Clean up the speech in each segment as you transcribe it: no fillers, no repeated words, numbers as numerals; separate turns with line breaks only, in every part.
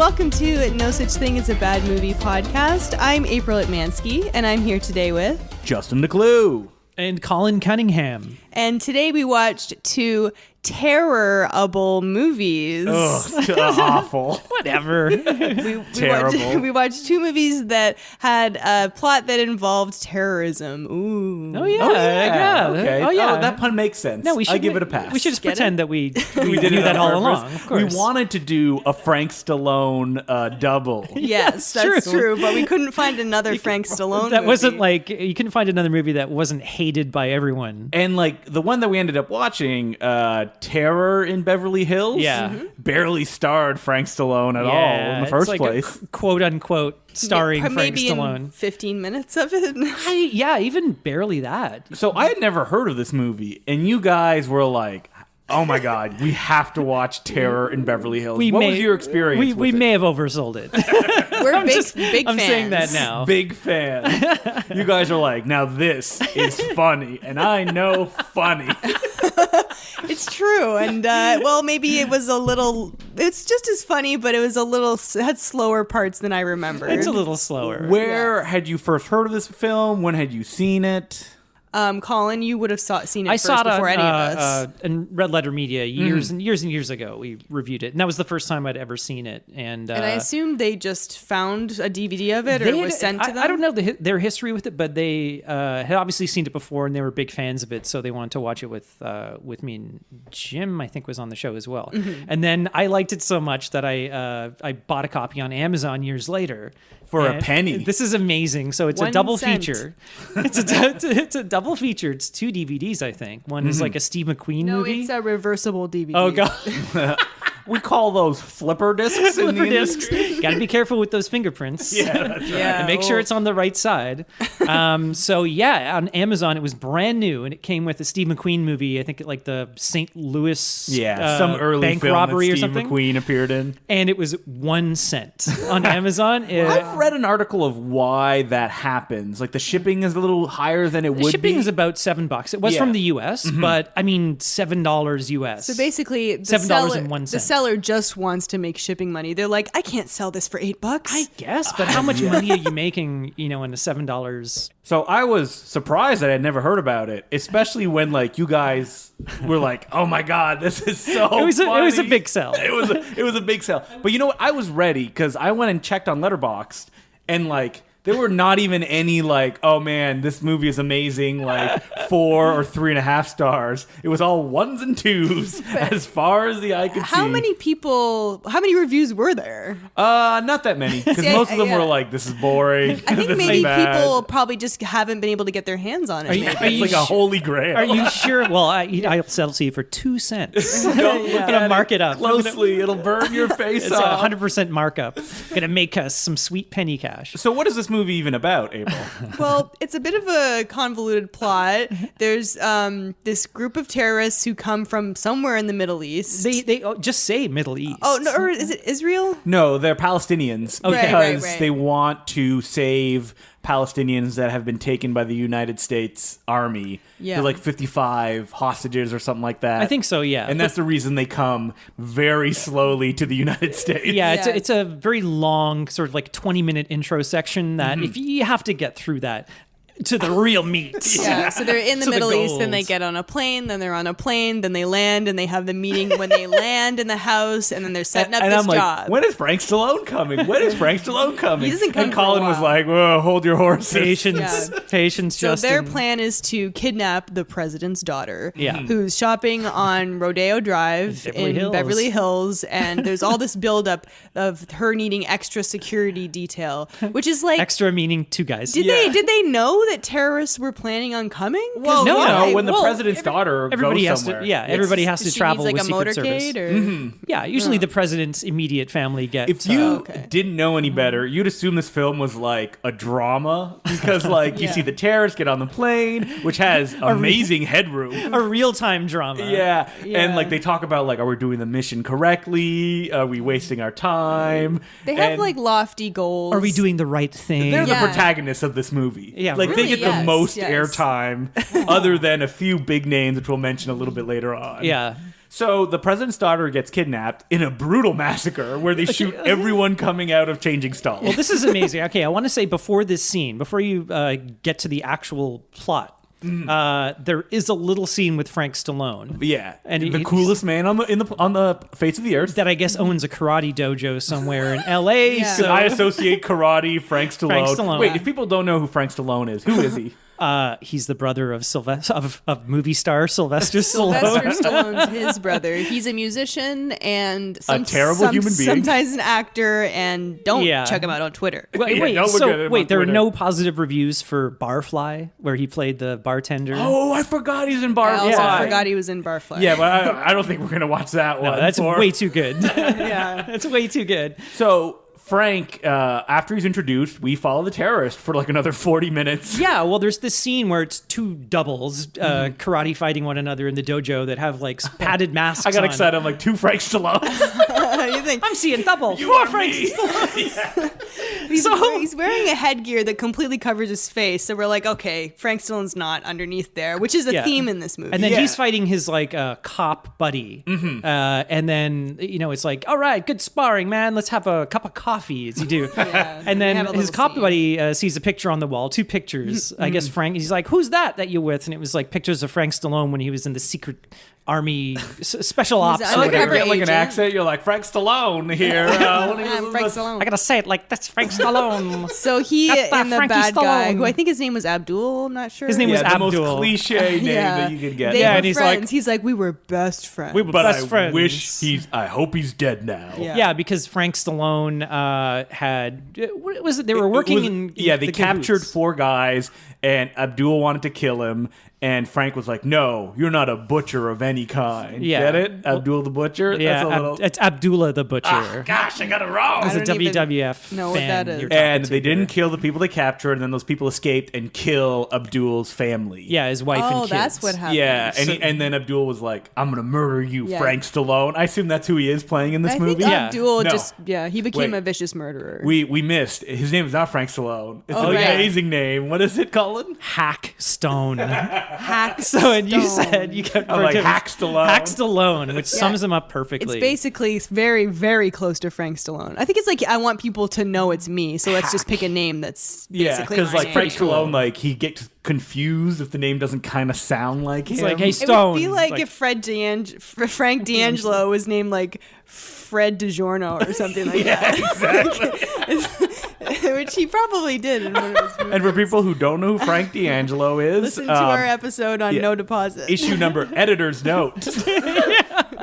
welcome to No Such Thing as a Bad Movie podcast. I'm April Atmansky, and I'm here today with...
Justin DeClue.
And Colin Cunningham.
And today we watched two terrible movies.
Ugh, awful.
Whatever.
Terrible.
We watched two movies that had a plot that involved terrorism. Ooh.
Oh, yeah.
Okay.
Oh, yeah.
Oh, that pun makes sense.
No,
I give it a pass.
We should just
Get
pretend
it?
that we
We did
knew
it
that
on
all
purpose.
along. Of course.
We wanted to do a Frank Stallone double.
Yes, that's true. But we couldn't find another Frank Stallone
That
movie.
wasn't like, you couldn't find another movie that wasn't hated by everyone.
And like the one that we ended up watching, Terror in Beverly Hills,
Yeah.
barely starred Frank Stallone at all in the first
it's like
place.
a quote unquote starring Frank
maybe
Stallone.
in 15 minutes of it.
Yeah, even barely that.
So I had never heard of this movie, and you guys were like, "Oh my God, we have to watch Terror in Beverly Hills." What was your experience?
We
with it?
may have oversold it.
We're big
I'm
fans.
saying that now.
Big fan. You guys are like, now this is funny, and I know funny.
It's true, and well, maybe it was a little. It's just as funny, but it was a little. It had slower parts than I remember.
It's a little slower.
Where had you first heard of this film? When had you seen it?
Colin, you would have seen it
I
first
saw it
before any of us.
in Red Letter Media years and years ago. We reviewed it, and that was the first time I'd ever seen it. And
I assumed they just found a DVD of it, or it was sent to them.
I don't know their history with it, but they had obviously seen it before, and they were big fans of it, so they wanted to watch it with me. And Jim, I think, was on the show as well.
Mm-hmm.
And then I liked it so much that I bought a copy on Amazon years later.
For a
And
penny.
This is amazing. So it's
1
a double
cent.
feature. It's a double feature. It's 2 DVDs, I think. One is like a Steve McQueen
No,
movie.
it's a reversible DVD.
Oh god.
We call those flipper discs in the
Flipper discs.
industry.
Got to be careful with those fingerprints.
Yeah, that's right.
Yeah.
And make sure it's on the right side. So yeah, on Amazon it was brand new, and it came with a Steve McQueen movie. I think like the St. Louis
Some early
bank
film
robbery
that
or
Steve
something.
McQueen appeared in.
And it was 1 cent on Amazon.
I've read an article of why that happens. Like the shipping is a little higher than it
The
would
shipping
be.
is about $7. It was
Yeah.
from the U.S., but I mean $7 U.S.
So basically, the
$7.01.
The seller just wants to make shipping money. They're like, I can't sell this for $8.
I guess, but how much money are you making? In a $7?
So I was surprised that I'd never heard about it, especially when like you guys were like, "Oh my God, this is so
It was a
funny."
big sell.
It was a big sell. But you know what? I was ready because I went and checked on Letterboxd, and like there were not even any like, "Oh man, this movie is amazing," like 4 or 3.5 stars. It was all 1s and 2s as far as the eye could see.
How many reviews were there?
Not that many, because
See,
most of them
yeah.
were like, "This is boring."
I think
this
maybe
is bad.
people probably just haven't been able to get their hands on it.
Are
It's like a holy grail.
Are you sure? Well, I'll settle to you for 2 cents.
Don't look
I'm gonna
at
mark it up
closely. It'll burn your face
It's
off.
100% markup. Gonna make us some sweet penny cash.
So what is this movie even about, April?
Well, it's a bit of a convoluted plot. There's this group of terrorists who come from somewhere in the Middle East.
They just say Middle East.
Oh, no, or is it Israel?
No, they're Palestinians
Okay.
because
Right.
they want to save Palestinians that have been taken by the United States Army.
Yeah.
They're like 55 hostages or something like that.
I think so. Yeah,
And that's the reason they come very slowly to the United States.
yeah.
Yeah.
It's a very long, sort of like 20-minute intro section that if you have to get through that to the real meat.
Yeah, so they're in the
To the
Middle East, then they
gold.
get on a plane, then they're on a plane, then they land, and they have the meeting when they land in the house, and then they're setting up
And
this
I'm like,
job.
when is Frank Stallone coming? When is Frank Stallone coming?
He doesn't come
and
for a
Colin was
while.
like, whoa, hold your horses.
Patience,
Yeah.
patience.
So
Justin.
their plan is to kidnap the president's daughter,
Yeah.
who's shopping on Rodeo Drive
Beverly
in
Hills.
Beverly Hills, and there's all this buildup of her needing extra security detail, which is like,
extra meaning 2 guys.
did they know that terrorists were planning on coming? 'Cause
Well,
No,
no,
no.
when the
Well,
president's daughter
Everybody
goes
has
somewhere.
to. Yeah, everybody has to
she
travel
needs like
with
a
Secret
motorcade,
Service.
or
Yeah, usually the president's immediate family gets.
If you
okay.
didn't know any better, you'd assume this film was like a drama because, like, you
Yeah.
see the terrorists get on the plane, which has amazing headroom.
a real-time drama.
Yeah.
Yeah.
And like they talk about like, are we doing the mission correctly? Are we wasting our time?
they have
And
like lofty goals.
Are we doing the right thing?
they're
Yeah.
the protagonists of this movie.
Yeah,
like
really,
they get
yes,
the most
yes.
airtime, other than a few big names, which we'll mention a little bit later on.
Yeah.
So the president's daughter gets kidnapped in a brutal massacre where they shoot everyone coming out of changing stalls.
Well, this is amazing. Okay, I want to say before this scene, before you get to the actual plot, there is a little scene with Frank Stallone.
Yeah,
and
the coolest man on the face of the earth
that I guess owns a karate dojo somewhere in L.A.
Yeah.
So
I associate karate, Frank Stallone.
Frank Stallone.
Wait, if people don't know who Frank Stallone is, who is he?
he's the brother of of movie star Sylvester Stallone.
Sylvester Stallone's his brother. He's a musician and
A terrible human being.
sometimes an actor. And don't
Yeah.
check him out on Twitter.
Wait,
Yeah,
wait,
don't look at him on
there are
Twitter.
no positive reviews for Barfly, where he played the bartender.
Oh, I forgot he's in
I
Barfly.
also forgot he was in Barfly.
Yeah, but I don't think we're gonna watch that
no,
one.
that's way too good.
Yeah.
That's way too good.
So Frank, after he's introduced, we follow the terrorist for like another 40 minutes.
Yeah, well, there's this scene where it's two doubles karate fighting one another in the dojo that have like padded masks.
I got
on.
excited. I'm like, two Frank Stallone.
You think
I'm seeing double.
You
Four
are
Frank
me.
he's wearing a headgear that completely covers his face. So we're like, okay, Frank Stallone's not underneath there, which is a
Yeah.
theme in this movie.
And then
Yeah.
he's fighting his like cop buddy, and then it's like, all right, good sparring, man. Let's have a cup of coffee, as you do.
Yeah.
And
They
then
have a
his
little
cop
scene.
buddy sees a picture on the wall, two pictures. I guess Frank. He's like, "Who's that you with?" And it was like pictures of Frank Stallone when he was in the secret army special ops.
an
or
Like,
whatever.
undercover
you get like an
agent.
accent. You're like Frank Stallone here.
Frank Stallone.
I gotta say it like that's Frank Stallone.
So he
Got that
and the
Frankie
bad guy,
Stallone.
who I think his name was Abdul, I'm not sure.
His name was
the most
Abdul.
cliche name that you could get.
They
Yeah,
were
and he's
friends.
like-
he's like, we were best friends.
We were
But
best
I
friends.
wish I hope he's dead now.
Yeah.
Yeah, because Frank Stallone had what was it? They were working
was-
in
yeah, they
the
captured
cahoots.
4 guys, and Abdul wanted to kill him. And Frank was like, "No, you're not a butcher of any kind."
Yeah.
Get it? Abdul the butcher.
Yeah,
That's a little.
it's Abdullah the Butcher.
Ah, gosh, I got it wrong.
As a
I don't even
WWF
know what
fan,
that is.
you're talking
And
to
they didn't
here.
kill the people they captured, and then those people escaped and kill Abdul's family.
Yeah, his wife and
Oh,
kids.
that's what happened.
Yeah, and then Abdul was like, "I'm gonna murder you,
Yeah.
Frank Stallone." I assume that's who he is playing in this
I
movie.
think
Yeah.
Abdul
No.
he became
Wait.
a vicious murderer.
We missed. His name is not Frank Stallone. It's
Oh,
an
right.
amazing name. What is it, Colin?
Hack Stone.
Hack
So and you
Stone.
said you kept
I'm like
referring to
Hack Stallone.
Hack Stallone, which sums him up perfectly.
It's basically very, very close to Frank Stallone. I think it's like I want people to know it's me, so let's just pick a name that's
Yeah,
basically
because
my
like
name.
Frank Stallone, like he gets confused if the name doesn't kind of sound like him.
It's like, hey,
It
Stone.
would be like if Frank D'Angelo was named like Fred DiGiorno or something like that.
exactly.
Which he probably did in one of his movies.
And for people who don't know who Frank D'Angelo is,
Listen to our episode on No Deposit.
issue number, editor's note.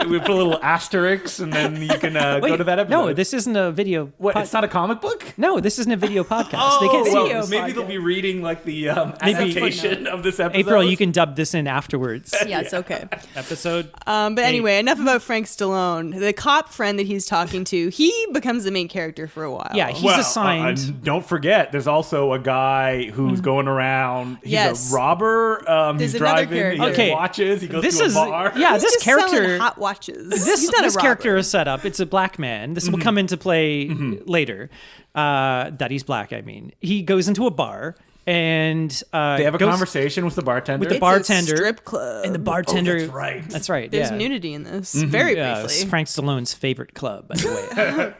We put a little asterisk, and then you can go to that episode.
No, this isn't a video.
What? It's not a comic book.
No, this isn't a video podcast.
Oh,
they can
well,
see.
maybe they'll be reading like the adaptation of this episode.
April, you can dub this in afterwards.
Yeah, it's okay.
Episode.
But anyway, enough about Frank Stallone. The cop friend that he's talking to, he becomes the main character for a while.
Yeah, he's assigned.
and don't forget, there's also a guy who's going around. He's
Yes.
a robber.
There's
He's
another
driving. He
character.
has
Okay,
watches. He goes
this
to a
is
bar.
yeah.
He's
This
just selling
character.
hot watches.
This
He's not a
character
robber.
is set up. It's a black man. This will come into play later. That he's black. I mean, he goes into a bar and
They have a
goes
conversation with the bartender.
with the
It's
bartender.
a strip club.
and the bartender.
that's right.
That's right.
There's
yeah.
nudity in this. Very
Yeah,
briefly.
it's Frank Stallone's favorite club, by the way.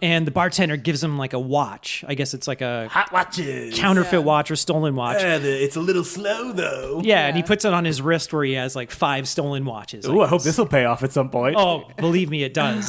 And the bartender gives him like a watch. I guess it's like a
Hot watches.
counterfeit watch or stolen watch.
It's a little slow though.
Yeah, and he puts it on his wrist where he has like 5 stolen watches.
Ooh, I hope this will pay off at some point.
Oh, believe me, it does.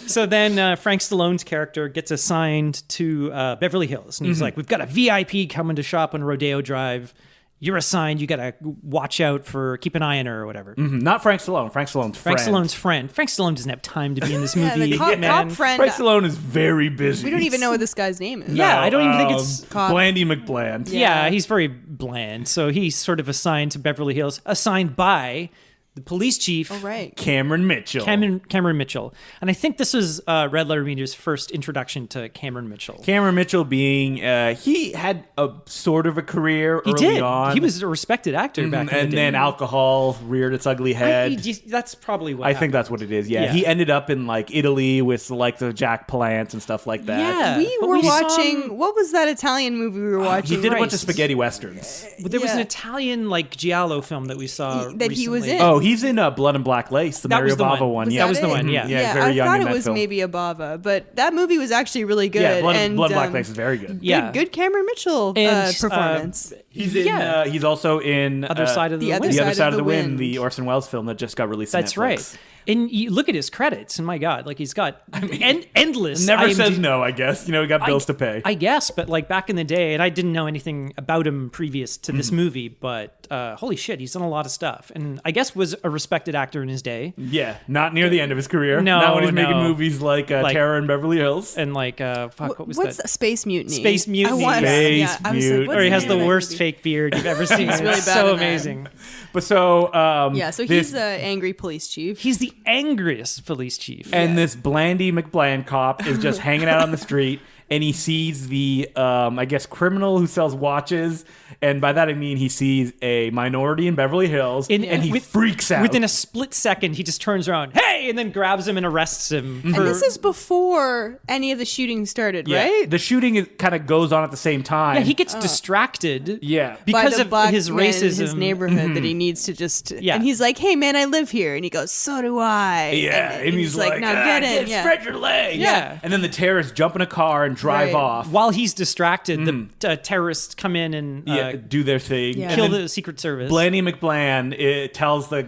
So then Frank Stallone's character gets assigned to Beverly Hills, and he's like, "We've got a VIP coming to shop on Rodeo Drive. You're assigned. You got to watch out for, keep an eye on her or whatever."
Not Frank Stallone. Frank Stallone's friend.
Frank Stallone's friend. Frank Stallone doesn't have time to be in this
Yeah,
movie.
the cop
man.
friend.
Frank Stallone is very busy.
We don't even know what this guy's name is.
Yeah, I don't even think it's.
Cop.
Blandy McBland.
Yeah, he's very bland. So he's sort of assigned to Beverly Hills, assigned by the police chief.
Oh, right.
Cameron Mitchell.
Cameron Mitchell. And I think this was Red Letter Media's first introduction to Cameron Mitchell.
Cameron Mitchell being, he had a sort of a career
He
early
did.
on.
He was a respected actor back in the
and
day.
then alcohol reared its ugly head.
That's probably what
I think that's what it is. Yeah.
Yeah.
He ended up in like Italy with the likes of Jack Palance and stuff like that.
Yeah.
We
But
were
saw
watching.
him-
What was that Italian movie we were watching?
He did a bunch of
Christ.
spaghetti westerns.
But there was an
Yeah.
Italian like giallo film that we saw
That he was
recently.
in.
Oh, he's in Blood and Black Lace, the
That
Mario
was the
Bava
one.
one.
Was
Yeah,
that was the one, yeah.
Yeah, very
I
young
thought
in
it
that
was
film.
maybe a Bava, but that movie was actually really good.
Yeah, Blood
and,
and Black Lace is very good.
Yeah.
good Cameron Mitchell
And,
performance.
He's in.
Yeah.
He's also in
Other Side of the
The
Wind.
Other
The Other
Side
Side
of
of the
the
Wind,
Wind.
the Orson Welles film that just got released.
That's
on Netflix.
right. And you look at his credits, and my God, like he's got endless.
Never
IMDb
says no. I guess we got bills to pay.
I guess, but like back in the day, and I didn't know anything about him previous to this movie, but holy shit, he's done a lot of stuff, and I guess was a respected actor in his day.
Yeah, not near the end of his career.
No,
not when he's making
no.
movies like Terror in Beverly Hills.
And like, fuck, what was
What's
that?
Space Mutiny?
Space Mutiny.
I was,
Space
yeah, I was like,
Mutiny.
what's
Or he has
name
the
of that
worst
movie?
fake beard you've ever seen.
He's really
It's
bad
so
in that.
amazing.
But so
Yeah, so
this-
he's the angry police chief.
He's the angriest police chief.
and this Blandy McBland cop is just hanging out on the street, and he sees the I guess criminal who sells watches, and by that I mean he sees a minority in Beverly Hills, and he freaks out.
Within a split second, he just turns around, hey, and then grabs him and arrests him.
and this is before any of the shooting started,
Yeah.
right?
The shooting kind of goes on at the same time.
Yeah, he gets distracted.
Yeah.
because
By the
of
black
his
man in
racism.
his neighborhood that he needs to just.
Yeah.
And he's like, "Hey, man, I live here," and he goes, "So do I."
Yeah, and he's like,
"Now get in." Yeah.
spread your legs.
Yeah.
And then the terrorists jump in a car and drive
Right.
off.
While he's distracted, the terrorists come in and
Do their thing.
Yeah.
And
kill
then
the Secret Service.
Blandy McBland tells the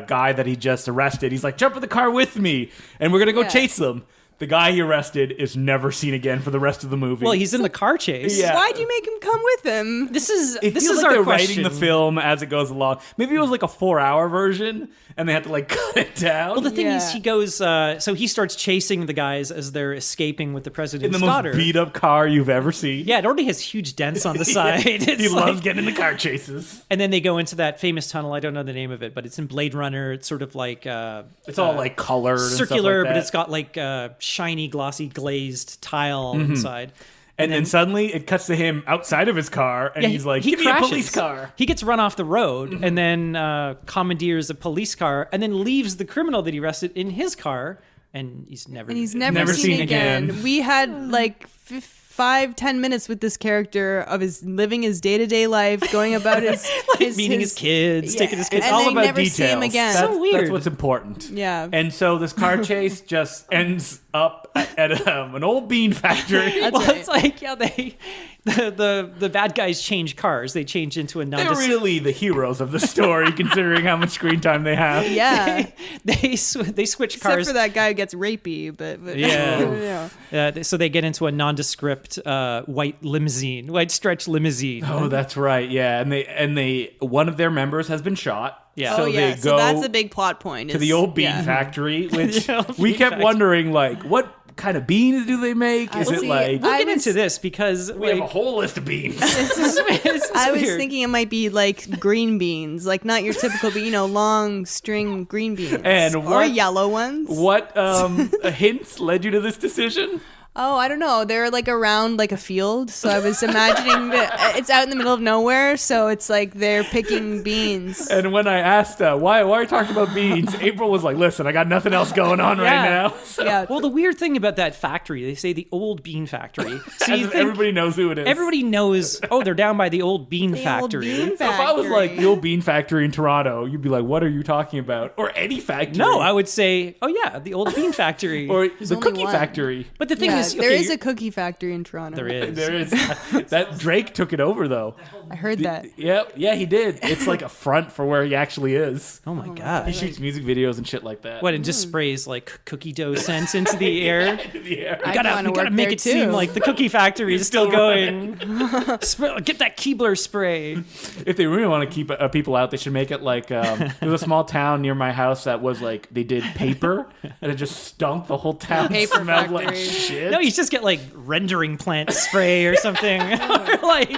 guy that he just arrested, he's like, jump in the car with me, and we're going to go
Yeah.
chase them. The guy he arrested is never seen again for the rest of the movie.
Well, he's in the car chase.
Yeah.
Why'd you make him come with him?
This is
it
this
feels
is
like
our
they're
question.
writing the film as it goes along. Maybe it was like a 4-hour version, and they had to like cut it down.
Well, the thing is,
Yeah.
he goes. So he starts chasing the guys as they're escaping with the
in
president's
the
daughter.
most beat up car you've ever seen.
Yeah, it already has huge dents on the side.
he
It's
loves
like-
getting in the car chases.
And then they go into that famous tunnel. I don't know the name of it, but it's in Blade Runner. It's sort of like
It's all like colored, and stuff
circular,
like
but
that.
it's got like shiny, glossy, glazed tile inside.
And then suddenly it cuts to him outside of his car, and
Yeah,
he's like,
he
"Give me a
crashes.
police car."
He gets run off the road and then commandeers a police car and then leaves the criminal that he arrested in his car, and he's never
And he's never,
Never
seen
seen
again.
again.
We had like 5-10 minutes with this character of his living his day-to-day life, going about his,
meeting his kids, taking his kids.
It's
and
all
they
about
never
details.
see him again.
That's,
So weird.
That's what's important.
Yeah.
And so this car chase just ends up at an old bean factory.
That's
Well,
right.
it's like the bad guys change cars. They change into a
They're
nondescript.
really the heroes of the story, considering how much screen time they have.
Yeah.
They switch
Except
cars.
for that guy who gets rapey, but
Yeah.
yeah.
So they get into a nondescript white stretch limousine.
Oh, that's right. Yeah, and they one of their members has been shot.
Yeah.
So
Oh yeah,
they
so
go
that's a big plot point.
to the old bean factory, which
The old
we
bean
kept
factory.
wondering, like, what kind of beans do they make? Is
Well,
it
see,
like
We'll
I
get
was-
into this because
we have a whole list of beans?
I was thinking it might be like green beans, like not your typical, long string green beans,
And
or
what-
yellow ones.
What hints led you to this decision?
Oh, I don't know. They're like around like a field, so I was imagining that it's out in the middle of nowhere, so it's like they're picking beans.
And when I asked why are you talking about beans, April was like, "Listen, I got nothing else going on right
Yeah.
now." So,
Yeah.
Well, the weird thing about that factory, they say the old bean factory. So
as
you
if
think
everybody knows who it is.
everybody knows. Oh, they're down by the old bean
The old
factory.
bean
So if I was like
factory.
the old bean factory in Toronto, you'd be like, "What are you talking about?" Or any factory.
No, I would say, oh yeah, the old bean factory.
Or the
only
cookie
one.
factory.
But the thing
Yeah,
is,
there
okay,
is a cookie factory in Toronto.
there is.
There is that Drake took it over though.
I heard that.
Yep, yeah, he did. It's like a front for where he actually is.
Oh my god.
He shoots music videos and shit like that.
What, and just sprays like cookie dough scents into the air?
Yeah.
I
gotta,
wanna
we gotta
work
make
there
it seem
too.
like the cookie factory is still going. Get that Keebler spray.
If they really want to keep people out, they should make it like there was a small town near my house that was like they did paper and it just stunk. The whole town
Paper
smelled like
factory.
shit.
No, you just get like rendering plant spray or something, or like.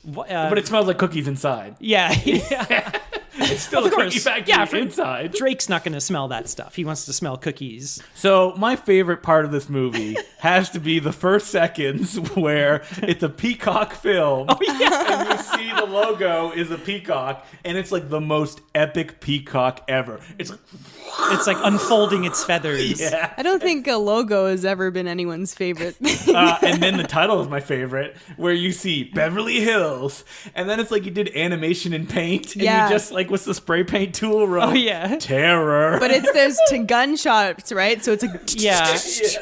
but it smells like cookies inside.
Yeah, yeah.
It's still
Of
a cookie
course.
factory
Yeah, for-
inside.
Drake's not going to smell that stuff. He wants to smell cookies.
So my favorite part of this movie has to be the first seconds where it's a peacock film. Oh yeah, and you see the logo is a peacock, and it's like the most epic peacock ever. It's like
It's like unfolding its feathers.
yeah.
I don't think a logo has ever been anyone's favorite.
And then the title is my favorite, where you see Beverly Hills, and then it's like you did animation in paint, and
Yeah.
you just like what's the spray paint tool?
Oh yeah.
Terror.
But there's to gunshots, right? So it's a
Yeah.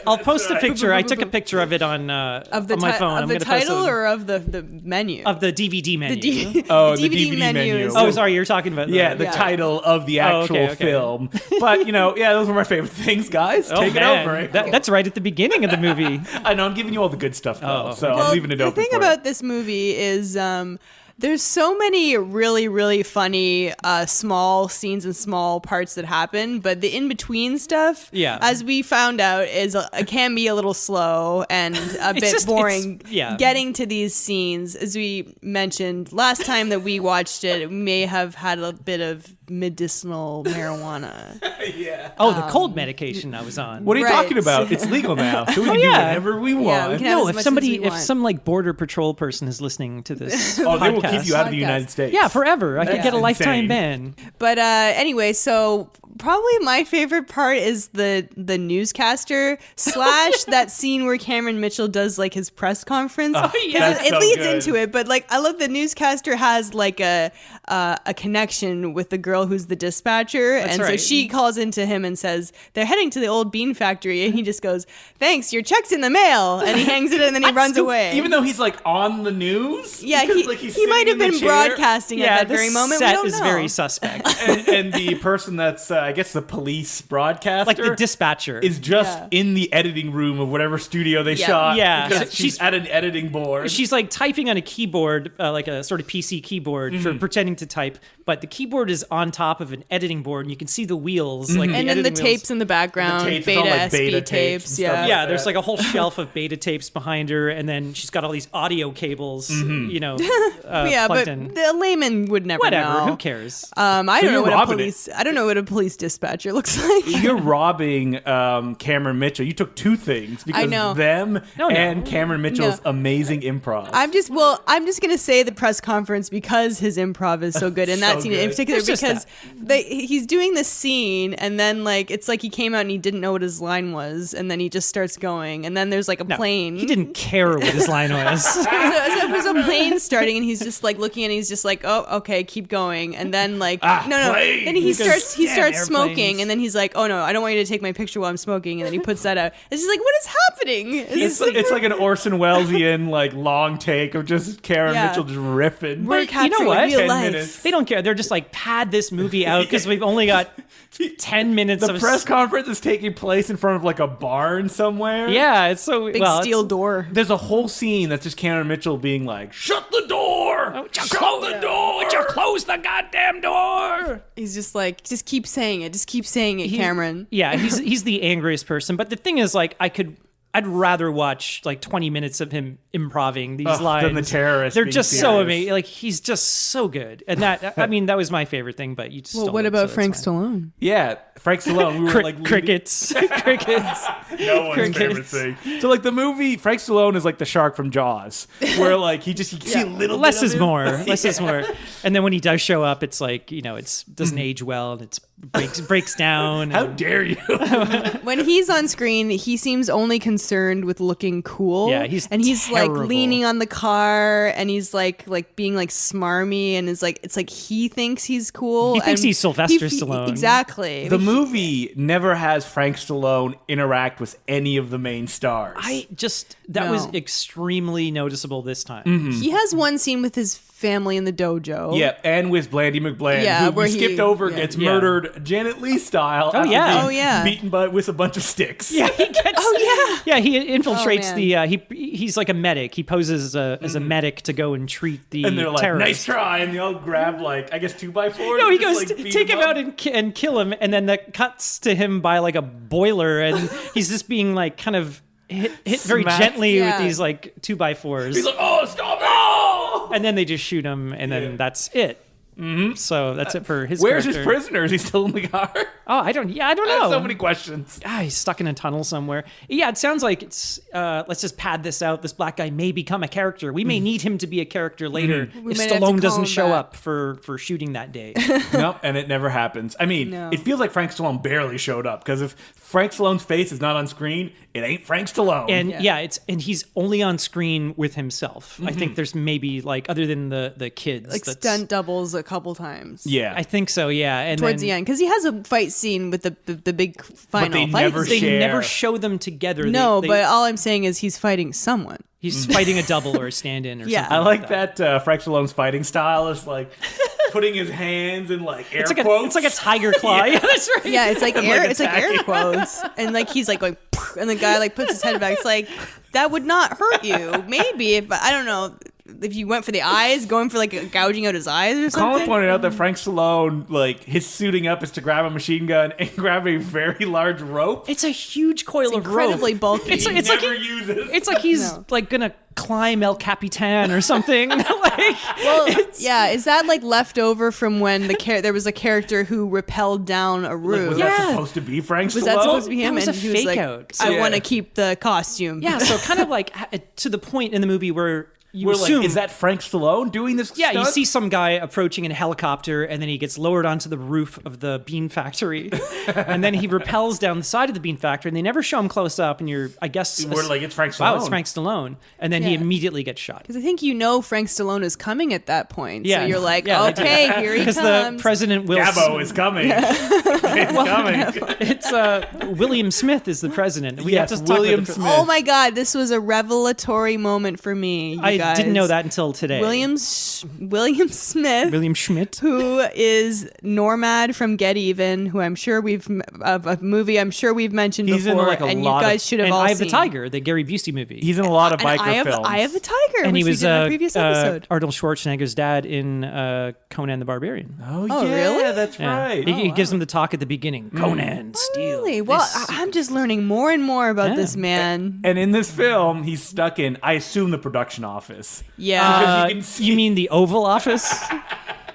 I'll post a
right.
picture. I took a picture of it on my phone.
Of
I'm
the
gonna post
title
it.
or of the menu?
Of the DVD menu.
the
DVD menu.
is-
Oh, sorry, you're talking about
Yeah, the title of the actual
okay.
film. But, those were my favorite things, guys.
Oh,
Take
man.
it over.
That's right at the beginning of the movie.
I know, I'm giving you all the good stuff, though,
Oh,
so
okay.
I'm leaving it
the
open
thing
for
about this movie is there's so many really, really funny small scenes and small parts that happen, but the in-between stuff,
Yeah.
as we found out, can be a little slow and a bit boring. Getting to these scenes, as we mentioned last time that we watched it, we may have had a bit of medicinal marijuana.
Yeah.
Oh, the cold medication I was on.
What are you
Right.
talking about? It's legal now, so we can do
yeah.
whatever we
Yeah, we
want.
can have
No,
as
if
much as
somebody,
we
if
want.
some like border patrol person is listening to this
Oh, they will
podcast,
keep you out of the
Podcast.
United States.
Yeah, forever. I could
That's
get a lifetime
insane.
ban.
But anyway, so probably my favorite part is the newscaster / that scene where Cameron Mitchell does like his press conference.
Oh, yeah.
It,
That's so
leads
good.
into it, but like I love the newscaster has like a connection with the girl who's the dispatcher,
That's
and so
right.
she calls into him and says they're heading to the Olde Bean Factory, and he just goes, "Thanks, your check's in the mail," and he hangs it and then he runs away.
Even though he's like on the news?
yeah,
Because, like, he's
he might
sitting
have
in the
been
chair.
broadcasting
Yeah,
at that
this
very moment. We
set
don't
is
know.
very suspect.
and the person that's, I guess, the police broadcaster.
Like the dispatcher.
is just
Yeah.
in the editing room of whatever studio they
Yeah.
shot.
Yeah.
because
Yeah.
she's
She's-
at an editing board.
She's like typing on a keyboard, like a sort of PC keyboard for pretending to type, but the keyboard is on top of an editing board, and you can see the wheels, like
And then the
editing wheels.
tapes in the background,
The tapes, it's all,
beta
like,
SP
beta
tapes,
tapes and stuff
yeah.
like
Yeah,
that.
there's like a whole shelf of beta tapes behind her, and then she's got all these audio cables,
Yeah,
plugged
but
in.
the layman would never
Whatever,
know.
who cares?
I don't know
you're
what a
robbing
police. I don't know what a police dispatcher looks like.
You're robbing Cameron Mitchell. You took two things because
know.
them
No.
and Cameron Mitchell's amazing improv.
I'm just gonna say the press conference because his improv is so good in that
So
scene in
good.
particular,
It's just
because he's doing this scene and then like it's like he came out and he didn't know what his line was, and then he just starts going, and then there's like a
No,
plane.
He didn't care what his line was.
So there's a plane starting, and he's just like looking, and he's just like, "Oh, okay, keep going." And then like, no.
planes.
Then he
Because,
starts
damn,
smoking,
airplanes.
and then he's like, "Oh no, I don't want you to take my picture while I'm smoking." And then he puts that out. It's just like, what is happening?
It's like an Orson Wellesian like long take of just Cameron
Yeah.
Mitchell just riffing.
We're
you know
capturing
what?
real
10
life.
minutes.
They don't care. They're just like, pad this movie out because we've only got 10 minutes
The
of
press conference is taking place in front of like a barn somewhere.
Yeah, it's so
Big
well,
steel
it's-
door.
There's a whole scene that's just Cameron Mitchell being like, "Shut the door! Shut the door!
Would you close the goddamn door?"
He's just like, just keep saying it. Just keep saying it, Cameron.
Yeah, he's the angriest person. But the thing is, like, I'd rather watch like 20 minutes of him improving these lines
than the terrorist
They're
being
just so
serious.
amazing. Like he's just so good, and that I mean that was my favorite thing. But you just
Well,
stole
what
it,
about
so
Frank
that's fine.
Stallone?
Yeah, Frank Stallone. We were like leading-
Crickets, crickets.
No one's favorite
Crickets.
thing. So like the movie, Frank Stallone is like the shark from Jaws, where like you can see a little
Less
bit
is
of him.
more. Less is more. And then when he does show up, it's like it's doesn't age well, and it's breaks down.
How
and-
dare you?
When he's on screen, he seems only concerned with looking cool.
Yeah, he's
he's like
terrible.
leaning on the car, and he's like being like smarmy, and it's like he thinks he's cool.
He thinks
and
he's Sylvester
he-
Stallone.
Exactly.
The movie never has Frank Stallone interact with any of the main stars.
That was
No.
extremely noticeable this time.
He has one scene with his family in the dojo.
Yeah, and with Blandy McBland,
Yeah,
who
where
we
he-
skipped over,
yeah.
gets
Yeah.
murdered Janet Leigh style. after
yeah.
being
Oh, yeah.
beaten with a bunch of sticks.
Yeah, he gets.
Oh yeah.
Yeah, he infiltrates
Oh,
the. He's like a medic. He poses as a medic to go and treat the
And they're like,
terrorists.
"Nice try," and they all grab like I guess 2x4s.
No, he
and
goes
just, like, beat
take him
up.
out and kill him, and then that cuts to him by like a boiler, and he's just being like kind of hit very
Smacked.
gently
Yeah.
with these like 2x4s,
He's like, "Oh, stop it!" Oh!
and then they just shoot him, and then that's it. Mm-hmm. So that's it for his.
Where's
character.
his prisoner? Is he still in the car?
Oh, I don't
I
know.
have so many questions.
He's stuck in a tunnel somewhere. Yeah, it sounds like it's. Let's just pad this out. This black guy may become a character. We may need him to be a character later
We
if
might have to
Stallone
call
doesn't
him
show
back.
up for shooting that day.
Nope, and it never happens. I mean,
No.
it feels like Frank Stallone barely showed up because if Frank Stallone's face is not on screen, it ain't Frank Stallone.
And
Yeah.
and he's only on screen with himself. I think there's maybe like other than the kids,
Like
that's-
stunt doubles a couple times.
Yeah.
I think so, yeah. And
towards the end, because he has a fight scene with the big final
they
fight.
never
they
share.
never show them together.
No,
They-
but all I'm saying is he's fighting someone.
he's fighting a double or a stand-in or
Yeah.
something.
I like that Frank Stallone's fighting style is like putting his hands in like air quotes.
It's like a tiger claw. Yeah, that's right.
Yeah, it's like air.
like
It's like air
attacking.
quotes, and like he's like going, and the guy like puts his head back. It's like that would not hurt you. Maybe if I don't know if you went for the eyes, going for like gouging out his eyes or something.
Colin pointed out that Frank Stallone, like his suiting up is to grab a machine gun and grab a very large rope.
It's a huge coil of rope.
incredibly bulky.
It's
He
like
never uses.
It's like he's
No.
like gonna climb El Capitan or something. Like,
Well, yeah, is that like left over from when there was a character who rappelled down a roof?
Was that supposed to be Frank Stallone?
Was that supposed to be him?
That was
and
a
he was
fake
like,
out.
I
Yeah.
want to keep the costume.
yeah, so kind of like to the point in the movie where you
We're
assume
like, is that Frank Stallone doing this?
yeah, you
stunt?
see some guy approaching in a helicopter, and then he gets lowered onto the roof of the bean factory, and then he rappels down the side of the bean factory, and they never show him close up, and I guess,
We're like, it's Frank Stallone.
wow, it's Frank Stallone, and then he
Yeah.
immediately gets shot.
Because I think Frank Stallone is coming at that point.
Yeah.
So you're like,
Yeah,
okay, here he
Because
comes.
the president will.
Gabbo is coming. It's coming.
It's William Smith is the president. We
Yes,
have to talk
William
about the,
Smith.
Oh my God, this was a revelatory moment for me. You
I
guys.
didn't know that until today.
William Smith,
William Schmidt.
who is Normad from Get Even, who I'm sure a movie I'm sure we've mentioned
He's in,
before,
like, a
and you
lot of-
guys should have
And
all
Eye of
seen.
the Tiger, the Gary Busey movie.
He's in a lot of
And
biker films.
I have a tiger,
and
which
he was
we did in a previous episode.
Arnold Schwarzenegger's dad in Conan the Barbarian.
Oh,
Oh,
yeah,
really?
that's
Yeah.
right.
He gives him the talk at the beginning. Conan, steal.
Really? Well,
this
I'm just learning more and more about
Yeah.
this man.
And in this film, he's stuck in, I assume, the production office.
Yeah,
Because you can see-
You mean the Oval Office?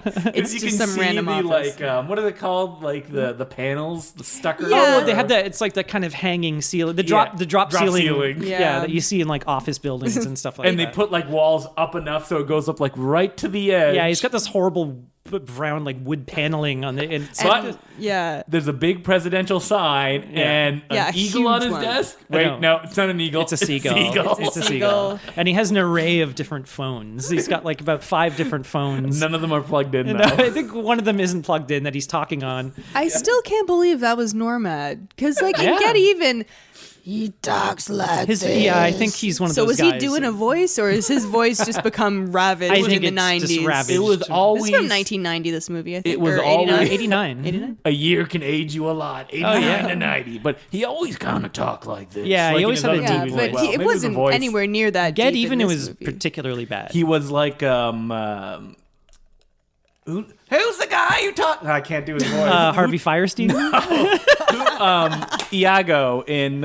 it's
you
just
can
some
see
random
the
office.
like what are they called? Like the panels, the stucker.
Yeah.
Oh, they have that. It's like that kind of hanging ceiling, the drop
Drop
ceiling.
ceiling.
Yeah.
Yeah.
that you see in like office buildings and stuff like
And
that.
they put like walls up enough so it goes up like right to the edge.
yeah, he's got this horrible brown like wood paneling on the. And it's
But
Yeah.
there's a big presidential sign and
Yeah,
an
a
eagle on
huge
his
one.
desk.
I
Wait,
know.
no, it's not an eagle.
It's a seagull.
It's
It's a
seagull.
seagull. And he has an array of different phones. He's got like about 5 different phones.
None of them are plugged in
And,
though.
I think one of them isn't plugged in that he's talking on.
I still can't believe that was Normad. Because, like,
Yeah.
in Get Even, he talks like
His
this.
yeah, I think he's one of
So
those
was
guys.
he doing a voice, or is his voice just become ravaged
I think
in the
it's
90s?
just ravaged.
It was
This
always
is from 1990, this movie, I think.
It was
or
always-
89.
89.
89?
a year can age you a lot. 89
yeah.
to 90. But he always kind of talked like this.
Yeah, he
like in
always
his
had a
other
deep
Yeah,
movies
voice.
as
but
well.
it
Maybe the
wasn't
voice.
anywhere near that
Get
deep
Even
in
it
this
was
movie.
particularly bad.
He was like who's the guy you talk? I can't do his voice.
Harvey Firestein.
Iago in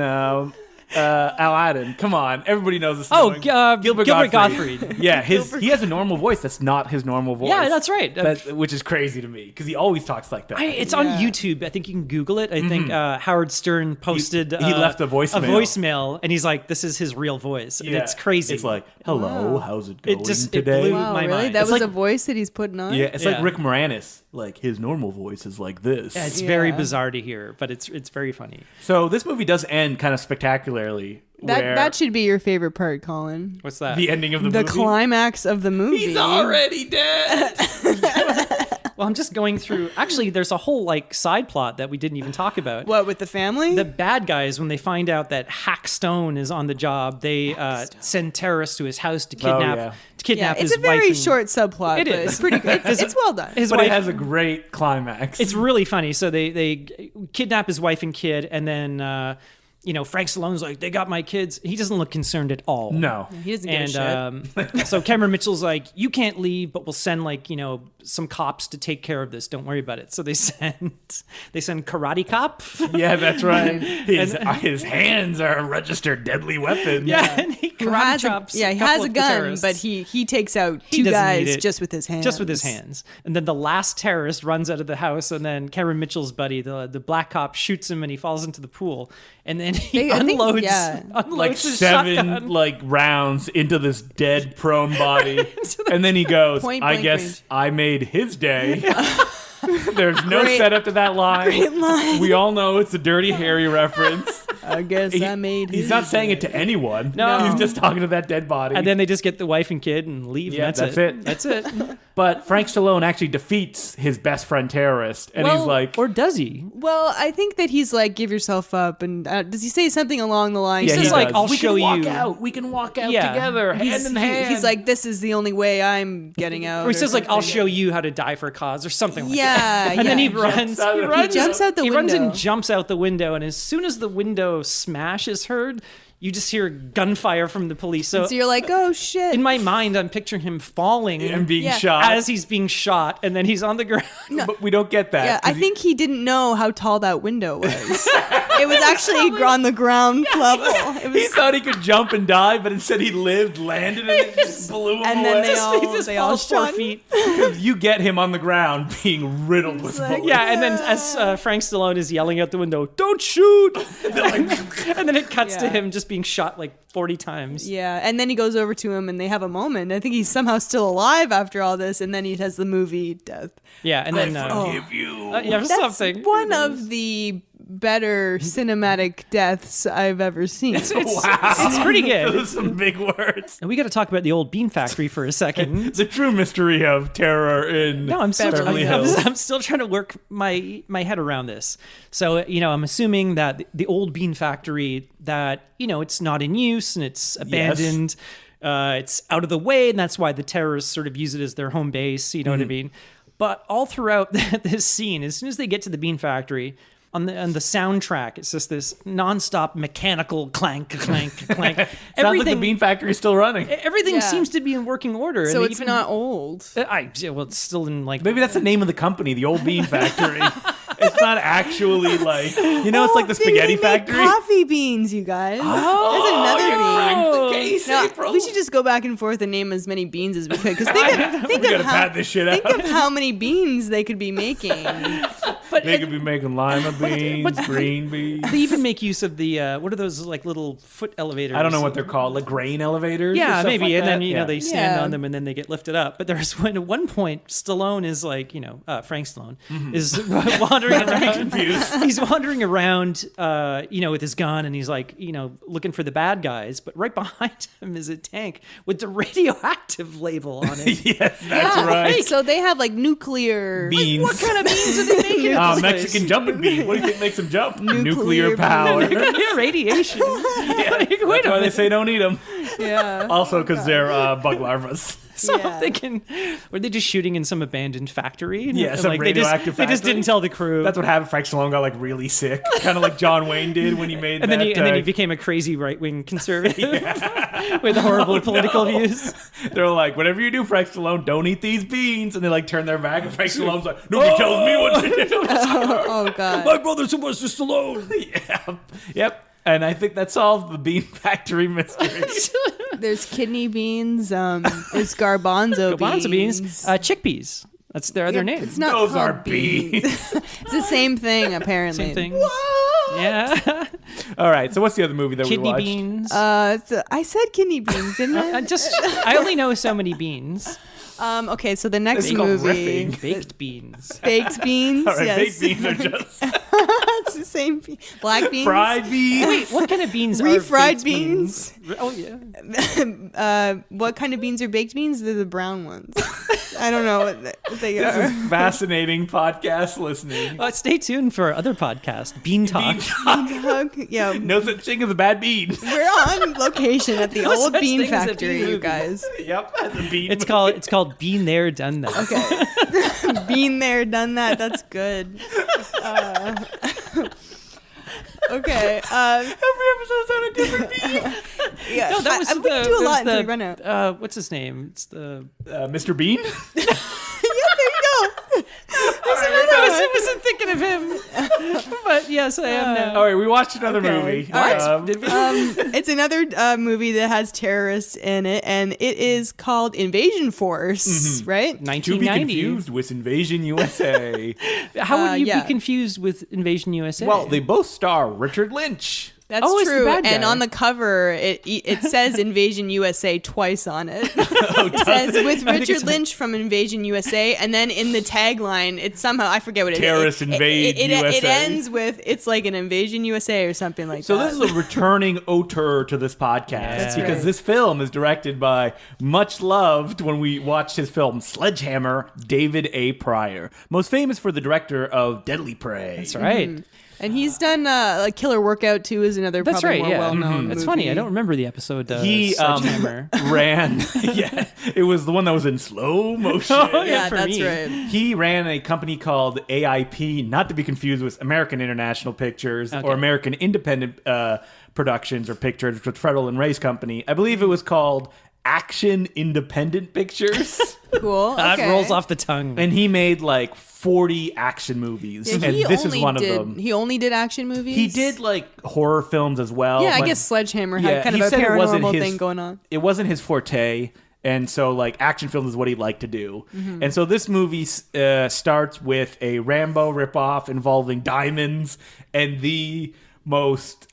Aladdin. Come on, everybody knows this.
Oh,
song.
Gilbert Gottfried.
Yeah, he has a normal voice that's not his normal voice.
Yeah, that's right.
Which is crazy to me because he always talks like that.
It's on YouTube. I think you can Google it. I think Howard Stern posted.
He left a voicemail.
A voicemail, and he's like, "This is his real voice." And it's crazy.
It's like, hello, how's it going
it
today?
blew
Wow,
my
really?
mind.
That
It's
was
like-
a voice that he's putting on?
Yeah, it's
Yeah.
like Rick Moranis. Like his normal voice is like this.
Yeah, it's very
Yeah.
bizarre to hear, but it's very funny.
So this movie does end kind of spectacularly. where
That should be your favorite part, Colin.
What's that?
the ending of the
The
movie.
climax of the movie.
He's already dead.
Well, I'm just going through. Actually, there's a whole like side plot that we didn't even talk about.
What, with the family?
The bad guys, when they find out that Hack Stone is on the job, they send terrorists to his house to kidnap
yeah.
kidnap
yeah,
his
it's a
wife.
very
and-
short subplot,
It
but
is.
it's pretty good. It's well done.
His
but
wife
it has a great climax.
It's really funny. So they kidnap his wife and kid, and then Frank Stallone's like, they got my kids. He doesn't look concerned at all.
no.
He doesn't give a shit.
So Cameron Mitchell's like, you can't leave, but we'll send some cops to take care of this. Don't worry about it. So they send karate cop.
Yeah, that's right. His hands are a registered deadly weapon.
Yeah, and he
Who
karate
has
chops.
he
couple
has a
of the
gun,
terrorists.
but he takes out
He
two
doesn't need
guys
it.
just with his hands.
Just with his hands. And then the last terrorist runs out of the house, and then Cameron Mitchell's buddy, the black cop, shoots him, and he falls into the pool. And then he
I think-
unloads
yeah.
Like
his
7
shotgun.
like rounds into this dead prone body. And then he goes,
Point
I
blank
guess
range.
I made his day. There's no
Great-
setup to that line.
great line.
We all know it's a Dirty Harry reference.
I guess I made
He's not saying it to anyone.
No.
He's just talking to that dead body.
And then they just get the wife and kid and leave.
Yeah,
and
that's it.
That's it.
But Frank Stallone actually defeats his best friend terrorist, and he's like,
or does he?
Well, I think that he's like, give yourself up, and does he say something along the lines?
He says like, I'll show you.
We can walk out
Yeah.
together, hand in hand.
He's like, this is the only way I'm getting out.
Or he says like, I'll
something.
show you how to die for a cause, or something like
Yeah,
that. And then he
yeah.
runs.
He jumps out the
He
window.
runs and jumps out the window, and as soon as the window smash is heard, you just hear gunfire from the police. So
you're like, oh shit.
in my mind, I'm picturing him falling
and being
Yeah.
shot.
as he's being shot, and then he's on the ground.
But we don't get that.
Yeah, I think he didn't know how tall that window was. It was actually on the ground level. It was,
He thought he could jump and die, but instead he lived, landed, and it just blew him
and
away.
then they all
falls 4
shot.
feet.
Because you get him on the ground being riddled with
like-
bullets.
Yeah, and then as Frank Stallone is yelling out the window, "Don't shoot!" and then it cuts to
Yeah.
him just being shot like 40 times.
Yeah, and then he goes over to him and they have a moment. I think he's somehow still alive after all this, and then he has the movie death.
Yeah, and then
Forgive you.
yeah,
That's
something.
one of the better cinematic deaths I've ever seen.
It's pretty good.
Those are some big words.
And we got to talk about the Olde Bean Factory for a second.
The true mystery of terror in
No, I'm still
Beverly Hills.
I'm still trying to work my head around this. So, I'm assuming that the Olde Bean Factory, that, it's not in use and it's abandoned. It's out of the way, and that's why the terrorists sort of use it as their home base, you know what I mean? But all throughout this scene, as soon as they get to the Bean Factory, on the soundtrack, it's just this nonstop mechanical clank, clank, clank.
Sounds like the Bean Factory is still running.
Everything
Yeah.
seems to be in working order.
So
and
it's not old.
it's still in like.
Maybe that's the name of the company, the Olde Bean Factory. It's not actually like, it's like the spaghetti
They make
factory.
coffee beans, you guys. There's another bean.
The case,
No,
April.
we should just go back and forth and name as many beans as we could. Because think
We
of
gotta
how
pad this shit
think
out.
of how many beans they could be making.
But
They could be making lima beans, green beans.
they even make use of the what are those like little foot elevators?
I don't know what they're called, like grain elevators. or
Yeah,
stuff
maybe,
like
and
that.
then they stand
Yeah.
on them and then they get lifted up. But there's when at one point Stallone is like Frank Stallone is wandering around. He's wandering around, with his gun, and he's like looking for the bad guys. But right behind him is a tank with the radioactive label on it.
Yes, that's right.
So they have like nuclear
Beans.
What kind of beans are they making?
Mexican jumping bean. What do you think makes them jump?
Nuclear
power.
Yeah, radiation. Like, wait
That's
a
why they
minute.
say don't eat them.
Yeah.
Also, because they're bug larvas.
So
Yeah.
I'm thinking, were they just shooting in some abandoned factory?
Yeah,
And,
some
like,
radioactive
they just
factory.
didn't tell the crew.
That's what happened. Frank Stallone got like really sick, kind of like John Wayne did when he made
and
that.
then he became a crazy right-wing conservative with horrible political views.
They're like, whatever you do, Frank Stallone, don't eat these beans. And they like turn their back, and Frank Stallone's like, nobody tells me what to do.
Oh god.
My brother Sylvester Stallone.
Yeah. Yep. And I think that solves the Bean Factory mystery.
There's kidney beans. There's garbanzo beans.
Chickpeas. That's their other name.
It's not
Those
called
are beans.
It's the same thing apparently.
Same thing. Yeah.
All right. So what's the other movie that
Kidney
we watched?
beans.
I said kidney beans, didn't I?
I only know so many beans.
Okay, so the next
This is called
movie,
riffing.
Baked beans.
baked beans.
All right,
Yes,
baked beans are just
it's the same. Black beans.
fried beans.
Wait, what kind of beans are
Refried
baked
beans.
Oh yeah.
What kind of beans are baked beans? They're the brown ones. I don't know what they
This
are.
is fascinating podcast listening.
Stay tuned for our other podcast, Bean Talk.
Yeah,
No such thing as a bad bean.
we're on location at the
No
Old
such
Bean
thing as a
Factory,
bean
you
movie.
guys.
Yep, that's a bean.
It's called Been There, Done That.
Okay, been there, done that. That's good. Okay.
Every episode's on a different bean.
Yeah,
No, that was
we can do a lot until we run out.
What's his name? It's the.
Mr. Bean?
Yeah, there you go.
I wasn't thinking of him. But yes, I am now.
All right, we watched another movie.
All right.
Did we?
It's another movie that has terrorists in it, and it is called Invasion Force, right?
To be
1990.
confused with Invasion USA.
How would you
yeah.
be confused with Invasion USA?
Well, they both star Richard Lynch.
That's
it's the
true.
bad guy.
And on the cover, it says Invasion USA twice on it. It says with Richard Lynch from Invasion USA, and then in the tagline, it's somehow, I forget what it is.
Terrorists invade USA.
It ends with, it's like an Invasion USA or something like that.
So this is a returning auteur to this podcast because this film is directed by much loved when we watched his film Sledgehammer, David A. Pryor, most famous for the director of Deadly Prey.
That's right.
Mm-hmm. And he's done Killer Workout too, is another probably more well-known
That's
movie.
funny. I don't remember the episode.
He
Sledgehammer.
ran. Yeah, it was the one that was in slow motion.
Yeah,
for
that's
me.
right.
He ran a company called AIP, not to be confused with American International Pictures or American Independent Productions or Pictures, with Fredel and Ray's company. I believe it was called Action Independent Pictures.
Cool.
That
okay.
rolls off the tongue.
And he made like 40 action movies,
Yeah,
and this is one of
did,
them.
He only did action movies?
He did like horror films as well.
Yeah, I
but-
guess Sledgehammer had kind
he
of a
said it wasn't
paranormal
his-
thing going on.
It wasn't his forte, and so like action films is what he liked to do.
Mm-hmm.
And so this movie starts with a Rambo ripoff involving diamonds and the most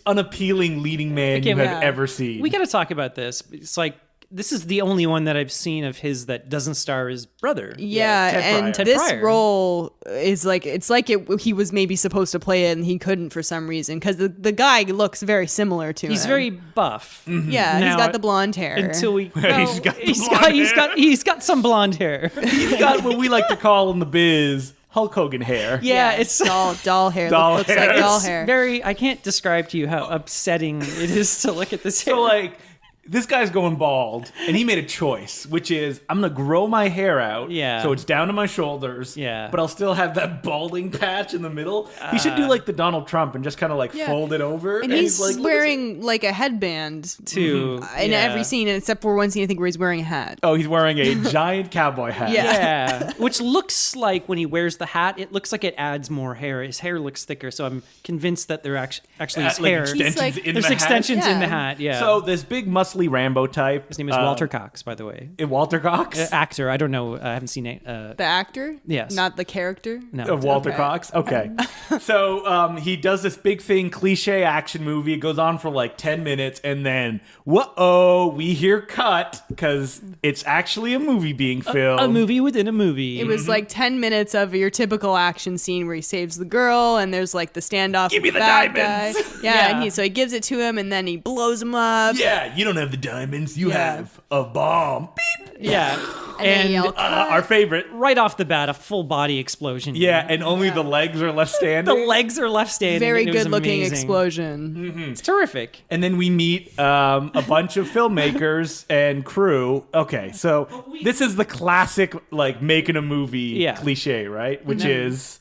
unappealing leading man you have ever seen.
We got to talk about this. It's like, this is the only one that I've seen of his that doesn't star his brother.
Yeah, and
Ted
this
Pryor.
role is like, it's like he was maybe supposed to play it and he couldn't for some reason, because the guy looks very similar to him.
He's very buff.
Yeah,
Now,
he's got the blonde hair.
Until we,
He's got the blonde hair.
he's got some blonde hair.
He's got what we like to call in the biz Hulk Hogan hair.
Yeah, it's
doll hair.
Doll
looks
hair.
like doll
it's
hair.
very. I can't describe to you how upsetting it is to look at this hair.
So like, this guy's going bald, and he made a choice, which is I'm gonna grow my hair out, so it's down to my shoulders, but I'll still have that balding patch in the middle. He should do like the Donald Trump and just kind of like fold it over.
And he's like wearing like a headband
too
in every scene, except for one scene I think where he's wearing a hat.
Oh, he's wearing a giant cowboy hat.
Yeah, which looks like when he wears the hat, it looks like it adds more hair. His hair looks thicker, so I'm convinced that they're actually his
like
hair.
extensions in
There's
the
extensions
hat.
in the hat. Yeah.
So this big muscly Rambo type.
His name is Walter Cox, by the way.
Walter Cox,
Actor. I don't know. I haven't seen it.
The actor?
Yes.
Not the character?
No.
of Walter Cox. Okay. So he does this big thing, cliche action movie. It goes on for like 10 minutes, and then we hear cut because it's actually a movie being filmed.
A movie within a movie.
It was like 10 minutes of your typical action scene where he saves the girl, and there's like the standoff
Give
with
me the
bad
diamonds.
guy. Yeah, and he gives it to him, and then he blows him up.
Yeah, you don't have the diamonds. You have a bomb. Beep.
Yeah.
And then he yelled,
Our favorite.
right off the bat, a full body explosion.
Yeah, and only the legs are left standing.
The legs are left standing.
very
and it was
good looking
amazing.
explosion.
It's terrific.
And then we meet a bunch of filmmakers and crew. Okay, so this is the classic like making a movie cliche, right? Which is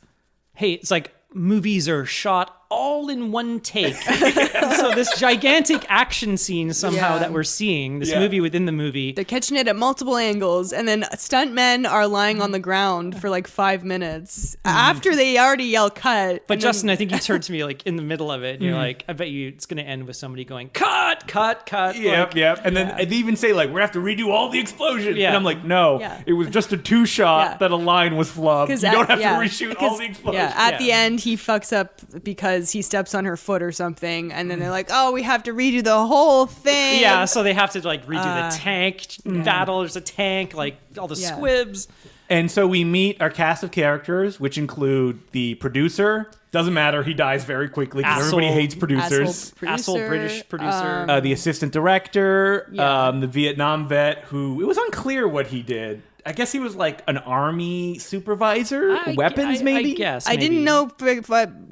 Hey, it's like movies are shot all in one take. So this gigantic action scene somehow that we're seeing, this movie within the movie.
They're catching it at multiple angles, and then stuntmen are lying on the ground for like 5 minutes after they already yell cut.
But Justin, I think you turned to me like in the middle of it, and you're like, I bet you it's going to end with somebody going, cut, cut, cut.
Yep. And then they even say like, we're gonna have to redo all the explosions.
Yeah.
And I'm like, no, it was just a 2-shot that a line was flubbed. You don't have to reshoot all the explosions.
Yeah, at the end he fucks up because he steps on her foot or something, and then they're like, oh, we have to redo the whole thing.
Yeah, so they have to like redo the tank battle. There's a tank, like all the squibs.
And so we meet our cast of characters, which include the producer. Doesn't matter, he dies very quickly because everybody hates producers.
Asshole British producer.
The assistant director, the Vietnam vet who, it was unclear what he did. I guess he was like an army supervisor, weapons maybe?
I guess.
I didn't know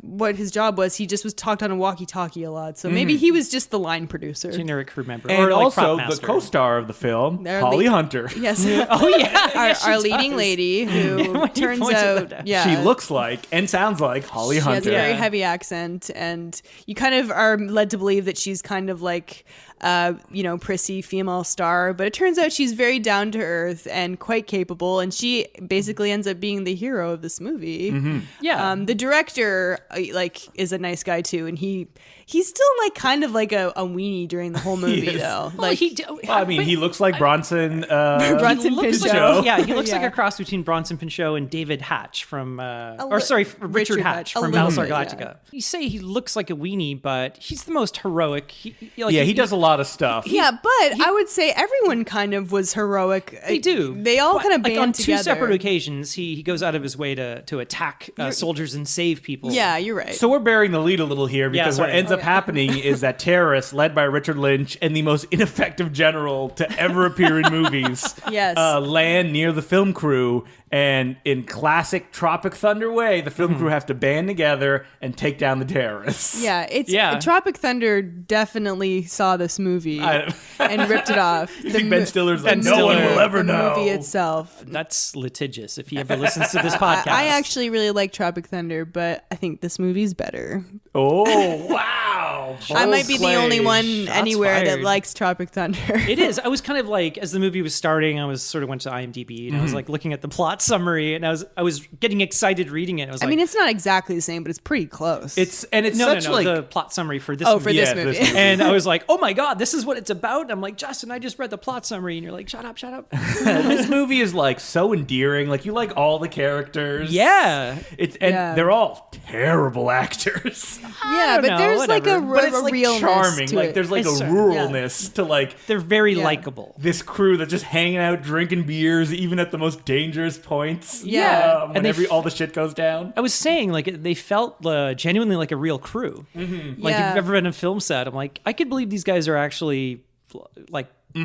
what his job was. He just was talked on a walkie-talkie a lot. So maybe he was just the line producer.
Generic crew member.
And
or like
also
prop
the
master.
co-star of the film,
Our
Holly
lead-
Hunter.
Yes.
Oh yeah.
Our leading lady who turns
pointed
out,
that out.
She looks like and sounds like Holly
she has
Hunter.
a very heavy accent, and you kind of are led to believe that she's kind of like, prissy female star, but it turns out she's very down to earth and quite quite capable, and she basically ends up being the hero of this movie.
Yeah.
The director is a nice guy too, and he's still kind of like a weenie during the whole movie though.
Well,
he looks like Bronson.
Bronson
Pinchot.
Yeah, he looks like a cross between Bronson Pinchot and David Hatch from, Richard Hatch from Battlestar Galactica. Yeah. You say he looks like a weenie, but he's the most heroic.
He does a lot of stuff.
Yeah, but I would say everyone kind of was heroic.
They do.
They all kind of band
on
together.
two separate occasions, he goes out of his way to attack soldiers and save people.
Yeah, you're right.
So we're bearing the lead a little here because what ends up happening is that terrorists, led by Richard Lynch and the most ineffective general to ever appear in movies, land near the film crew. And in classic Tropic Thunder way, the film crew have to band together and take down the terrorists.
Yeah, Tropic Thunder definitely saw this movie and ripped it off.
You think Ben Stiller's like, no one will ever know.
The movie itself.
That's litigious if he ever listens to this podcast.
I actually really like Tropic Thunder, but I think this movie's better.
Oh, wow.
I might be the only one anywhere that likes Tropic Thunder.
It is. I was kind of like, as the movie was starting, I was sort of went to IMDb and I was like looking at the plot summary, and I was getting excited reading it. I mean,
it's not exactly the same, but it's pretty close.
It's
the plot summary for this movie.
For this movie.
And I was like, oh my god, this is what it's about. And I'm like, Justin, I just read the plot summary, and you're like, shut up.
This movie is so endearing. You like all the characters.
Yeah.
They're all terrible actors.
Yeah, but there's a realness
charming.
to it.
There's a ruralness to
they're very likable.
This crew that's just hanging out, drinking beers, even at the most dangerous points.
Yeah.
When all the shit goes down.
I was saying, they felt genuinely like a real crew. If you've ever been on a film set, I'm like, I could believe these guys are actually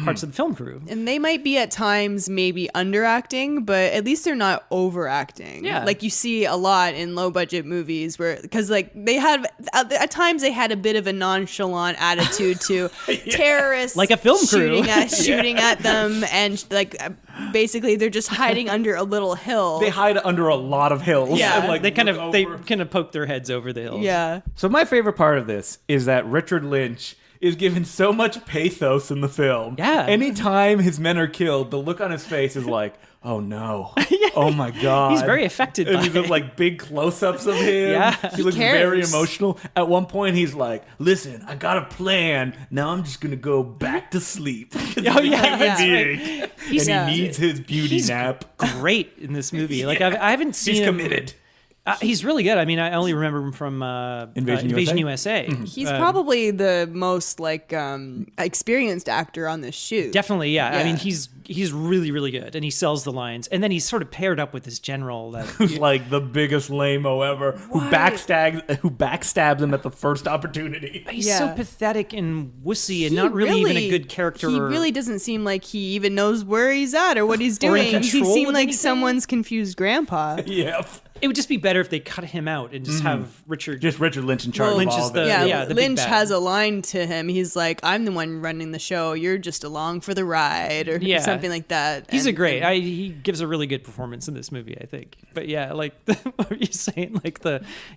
parts of the film crew.
And they might be at times maybe underacting, but at least they're not overacting.
Yeah.
You see a lot in low budget movies because they had at times they had a bit of a nonchalant attitude to terrorists,
like a film crew
shooting at them, and basically they're just hiding under a little hill.
They hide under a lot of hills.
Yeah,
and,
they kind of poke their heads over the hills.
Yeah.
So my favorite part of this is that Richard Lynch is given so much pathos in the film.
Yeah.
Anytime his men are killed, the look on his face is like, oh no. Oh my God.
He's very affected by
it. These big close-ups of him.
Yeah.
He looks very emotional. At one point, he's like, listen, I got a plan. Now I'm just going to go back to sleep.
Oh, yeah.
And he needs his beauty nap.
Great in this movie. I haven't seen
him.
He's
committed.
He's really good. I mean, I only remember him from Invasion USA.
Mm-hmm. He's probably the most experienced actor on this shoot.
Definitely, yeah. I mean, he's really, really good, and he sells the lines. And then he's sort of paired up with this general
who's the biggest lame-o ever, who backstabs him at the first opportunity.
He's so pathetic and wussy, and not really even a good character.
He really doesn't seem like he even knows where he's at or what he's doing. He seemed like someone's confused grandpa.
Yeah.
It would just be better if they cut him out and just have Richard
Lynch in charge of all of it.
The
Lynch has a line to him. He's like, I'm the one running the show. You're just along for the ride or something like that.
He's he gives a really good performance in this movie, I think. But yeah, what were you saying?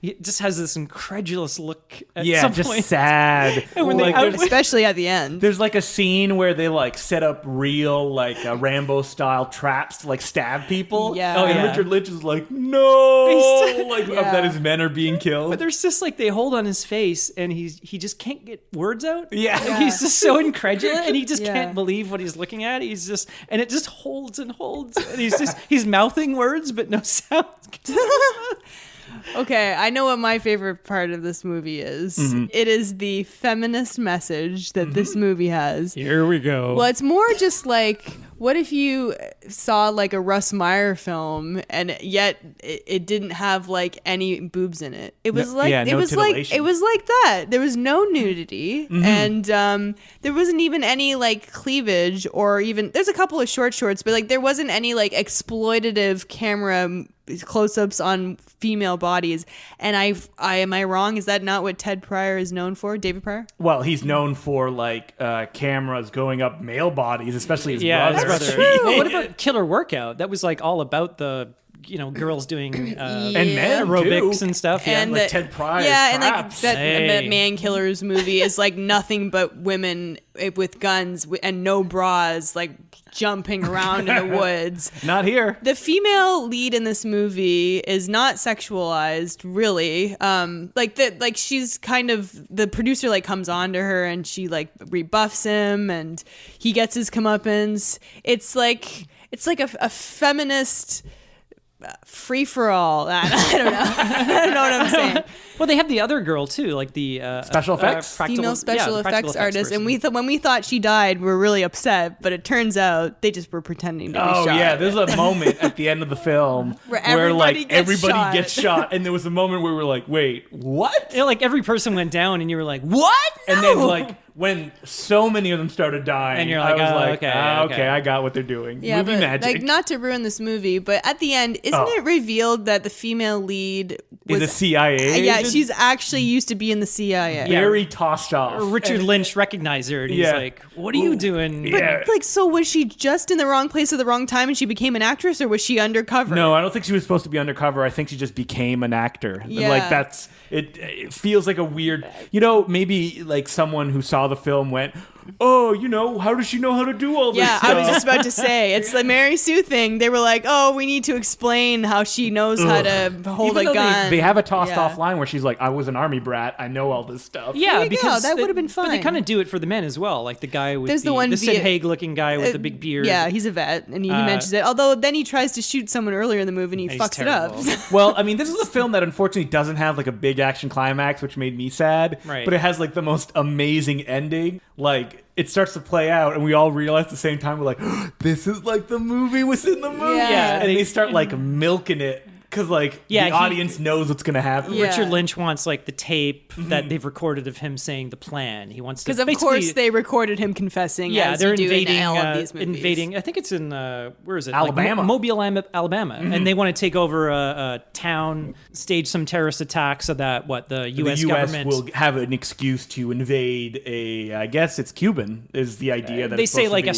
He just has this incredulous look at some
just
point.
Sad.
Especially at the end.
There's a scene where they set up real Rambo style traps to stab people.
Yeah.
And Richard Lynch is like, no. That his men are being killed.
But there's just they hold on his face and he just can't get words out.
Yeah.
He's just so incredulous and he just can't believe what he's looking at. And it just holds and holds and he's mouthing words but no sound.
Okay, I know what my favorite part of this movie is. Mm-hmm. It is the feminist message that this movie has.
Here we go.
Well, it's more just what if you saw a Russ Meyer film and yet it didn't have any boobs in it? It was like that. There was no nudity, and there wasn't even any cleavage, or even there's a couple of shorts, but there wasn't any exploitative camera close-ups on female bodies. And am I wrong? Is that not what Ted Pryor is known for? David Pryor?
Well, he's known for cameras going up male bodies, especially his brother.
That's true. What about Killer Workout? That was all about the girls doing
and men
aerobics
too.
and stuff.
And
like Ted Price.
Yeah, and like
traps.
that Man Killers movie is like nothing but women with guns and no bras, like jumping around in the woods.
Not here.
The female lead in this movie is not sexualized, really. Like she's kind of, the producer like comes on to her and she like rebuffs him and he gets his comeuppance. It's like a feminist free for all. I don't know. I don't know what I'm saying.
Well, they have the other girl too, like the
special effects,
female special effects artist, and when we thought she died, we were really upset. But it turns out they just were pretending to be shot.
Oh yeah, there's a moment at the end of the film where everybody gets shot, and there was a moment where we were like, "Wait, what?"
Like every person went down, and you were like, "What?"
And then like when so many of them started dying,
and you're like,
I was like,
okay,
I got what they're doing.
Yeah,
Movie
but,
magic.
like, not to ruin this movie, but at the end, isn't it revealed that the female lead was
the CIA?
Yeah,
agent?
she's actually used to be in the CIA.
Very tossed off.
Richard Lynch recognized her, and he's like, "What are you doing?"
But like, so was she just in the wrong place at the wrong time, and she became an actress, or was she undercover?
No, I don't think she was supposed to be undercover. I think she just became an actor.
Yeah.
Like that's it. It feels like a weird. Maybe like someone who saw the film went, "Oh, how does she know how to do all this
Yeah,
stuff?"
I was just about to say, it's the Mary Sue thing. They were like, "Oh, we need to explain how she knows how to hold
Even
a
though
gun."
They have a tossed off line where she's like, "I was an army brat. I know all this stuff."
Yeah,
There you
because
go. That would have been
But they
fine.
kind of do it for the men as well, like the guy with
There's the one
Sid Haig looking guy with the big beard.
Yeah, he's a vet, and he mentions it. Although then he tries to shoot someone earlier in the movie, and he
He's
fucks it up.
terrible.
Well, I mean, this is a film that unfortunately doesn't have like a big action climax, which made me sad.
Right.
But it has like the most amazing ending. Like it starts to play out, and we all realize at the same time we're like, "This is like the movie within the movie."
Yeah.
And they start like milking it. Because, the audience knows what's going to happen.
Yeah.
Richard Lynch wants, the tape that they've recorded of him saying the plan. He wants to...
Because, of course, they recorded him confessing, as
they're
you do
invading,
in all of these movies.
invading... I think it's in... where is it?
Alabama.
Mobile, Alabama. Mm-hmm. And they want to take over a town, stage some terrorist attack so that, the U.S. government...
will have an excuse to invade I guess it's Cuban, is the idea that
they
it's
say,
supposed to
a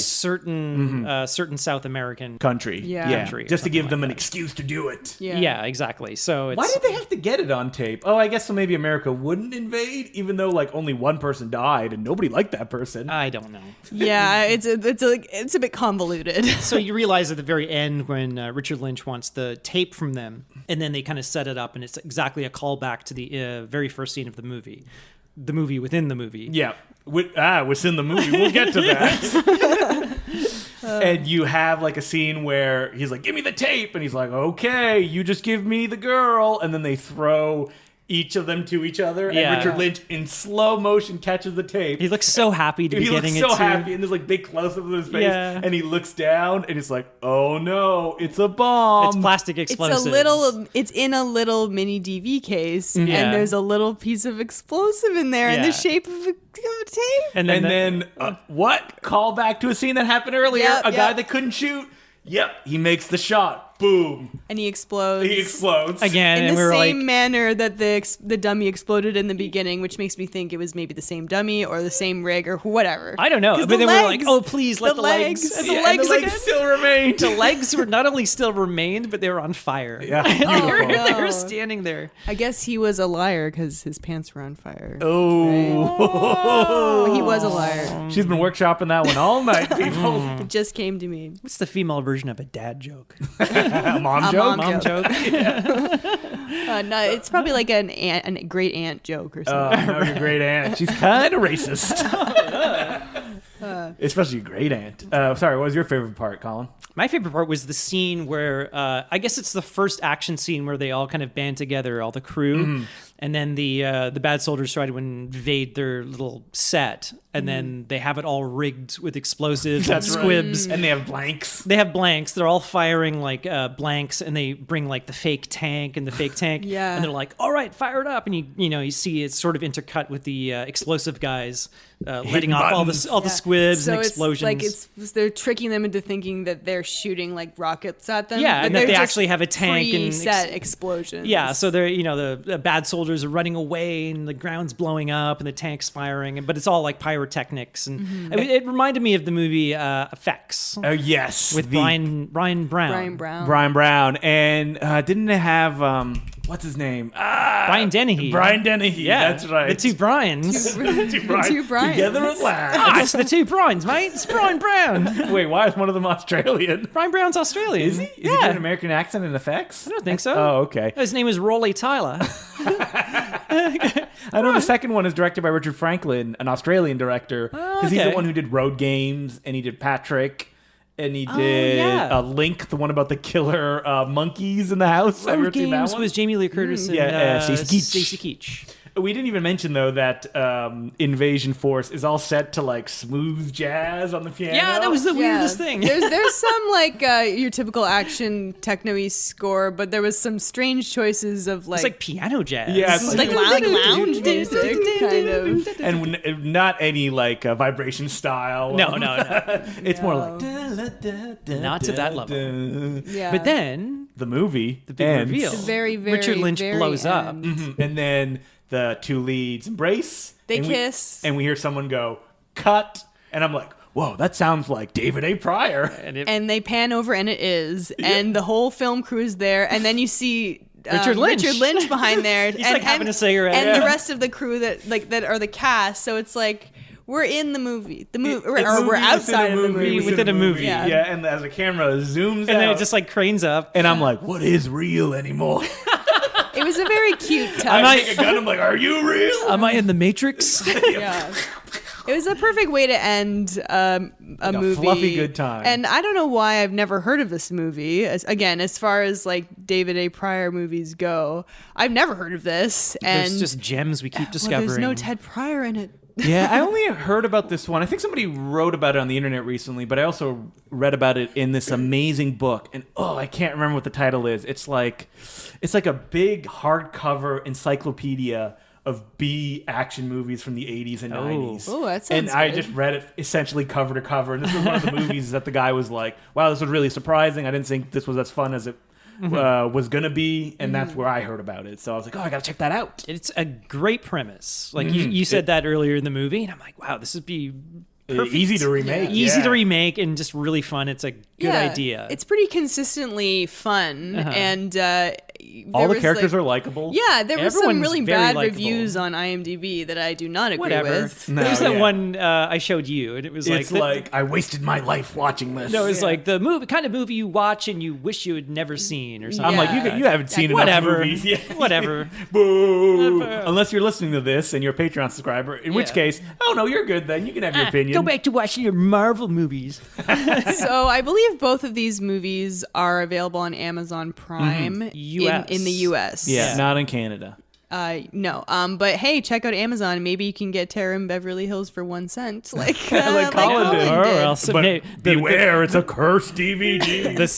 be.
certain South American...
country.
Yeah.
Country,
Just to give them an
that.
excuse to do it.
Yeah, exactly. So it's...
Why did they have to get it on tape? Oh, I guess so maybe America wouldn't invade, even though only one person died and nobody liked that person.
I don't know.
Yeah, it's a bit convoluted.
So you realize at the very end when Richard Lynch wants the tape from them, and then they kind of set it up, and it's exactly a callback to the very first scene of the movie within the movie.
Yeah. What's in the movie? We'll get to that. And you have a scene where he's like, "Give me the tape," and he's like, "Okay, you just give me the girl," and then they throw each of them to each other,
Yeah.
and Richard Lynch in slow motion catches the tape.
He looks so happy to be getting it.
He looks so happy, and there's big close-up of his face,
Yeah.
and he looks down, and it's like, "Oh no, it's a bomb!"
It's plastic explosives.
It's in a little mini DV case,
Yeah.
and there's a little piece of explosive in there in
Yeah.
the shape of a tape.
And
then what? Call back to a scene that happened earlier.
Yep,
a guy
yep.
that couldn't shoot. Yep, he makes the shot. Boom.
And he explodes.
He explodes
again,
in
and
the
we were
same manner that the dummy exploded in the beginning, which makes me think it was maybe the same dummy or the same rig or whatever.
I don't know.
'Cause
But then we were like,
legs-
"Oh, please let the legs."
legs-
And
the
the
legs
legs
again.
still remain.
The legs were not only still remained, but they were on fire.
Yeah,
they
beautiful.
were standing there.
I guess he was a liar because his pants were on fire.
Oh,
He was a liar.
She's been workshopping that one all night, people.
It just came to me.
What's the female version of a dad joke?
A mom joke.
Mom joke.
No, it's probably like a great aunt joke or something.
No, your great aunt. She's kind of racist. Especially your great aunt. Sorry, what was your favorite part, Colin?
My favorite part was the scene where I guess it's the first action scene where they all kind of band together, all the crew, and then the bad soldiers try to invade their little set, and then they have it all rigged with explosives and squibs.
And they have blanks.
They have blanks. They're all firing blanks, and they bring the fake tank and the fake tank.
Yeah.
And they're like, "All right, fire it up!" And you see it's sort of intercut with the explosive guys letting off
buttons.
all the squibs
So
and explosions.
it's they're tricking them into thinking that they're shooting rockets at them.
Yeah,
but
and that
they're
they
just
actually have a tank and
preset explosions.
Yeah, so they're the bad soldiers soldiers are running away and the ground's blowing up and the tank's firing, but it's all like pyrotechnics. And it reminded me of the movie Effects.
Oh, yes.
With Brian Brown.
Brian Brown. And didn't it have... what's his name?
Brian Dennehy.
Brian Dennehy.
Yeah,
that's right.
The two Brians.
The two Brians. Together at last.
Ah, it's the two Brians, mate. It's Brian Brown.
Wait, why is one of them Australian?
Brian Brown's Australian.
Is he? Is he doing an American accent in Effects?
I don't think so.
Oh, okay.
His name is Rolly Tyler.
I know the second one is directed by Richard Franklin, an Australian director, because he's the one who did Road Games, and he did Patrick. And he did Link, the one about the killer monkeys in the house.
Road Games was Jamie Lee Curtis and Stacey Keach.
We didn't even mention, though, that Invasion Force is all set to, like, smooth jazz on the piano.
Yeah, that was the weirdest thing.
There's some, like, your typical action techno-y score, but there was some strange choices of, like...
It's like piano jazz.
Yeah,
it's like lounge music, kind of.
And not any, like, vibration style.
No.
It's more like...
Not to that level.
Yeah.
But then...
The movie
The big
ends.
reveal.
The very,
Richard Lynch
very
blows
end.
up.
Mm-hmm. And then the two leads embrace.
They
and
kiss.
And we hear someone go, cut. And I'm like, whoa, that sounds like David A. Pryor.
And they pan over, and it is. And the whole film crew is there. And then you see...
Richard Lynch
behind there.
He's like having a cigarette.
And the rest of the crew that are the cast. So it's like... We're in the movie. Or we're outside of the movie.
Within a movie.
Yeah, and as the camera zooms out.
And then it just like cranes up.
And I'm like, what is real anymore?
It was a very cute touch.
I take a gun, I'm like, are you real?
Am I in the Matrix?
Yeah. It was a perfect way to end a movie.
Fluffy good time.
And I don't know why I've never heard of this movie. As far as like David A. Pryor movies go, I've never heard of this. And
There's just gems we keep discovering.
There's no Ted Pryor in it.
Yeah, I only heard about this one. I think somebody wrote about it on the internet recently, but I also read about it in this amazing book. And I can't remember what the title is. It's like a big hardcover encyclopedia of B action movies from the 80s and 90s.
Oh, that sounds
And
good.
I just read it essentially cover to cover. And this was one of the movies that the guy was like, wow, this was really surprising. I didn't think this was as fun as it was going to be. And that's where I heard about it. So I was like, I got to check that out.
It's a great premise. Like you said that earlier in the movie. And I'm like, wow, this would be perfect.
Easy to remake.
Easy to remake and just really fun. It's a good idea.
It's pretty consistently fun. And
all the characters are likable.
Yeah, there was some
Everyone's
really
very
bad
likable.
reviews on IMDb that I do not agree
Whatever.
with.
No,
There's that one I showed you, and it was
It's like I wasted my life watching this.
no, it's like the kind of movie you watch and you wish you had never seen or something.
I'm like, you haven't seen enough
Whatever.
movies. Yeah.
Whatever.
Boo. Unless you're listening to this and you're a Patreon subscriber, in which case, oh no, you're good then. You can have your opinion.
Go back to watching your Marvel movies.
So I believe both of these movies are available on Amazon Prime
US.
in the US.
Yeah, not in Canada.
No. But hey, check out Amazon. Maybe you can get Terror in Beverly Hills for 1 cent, like
Colin did.
Or else
But beware, it's a cursed DVD.
the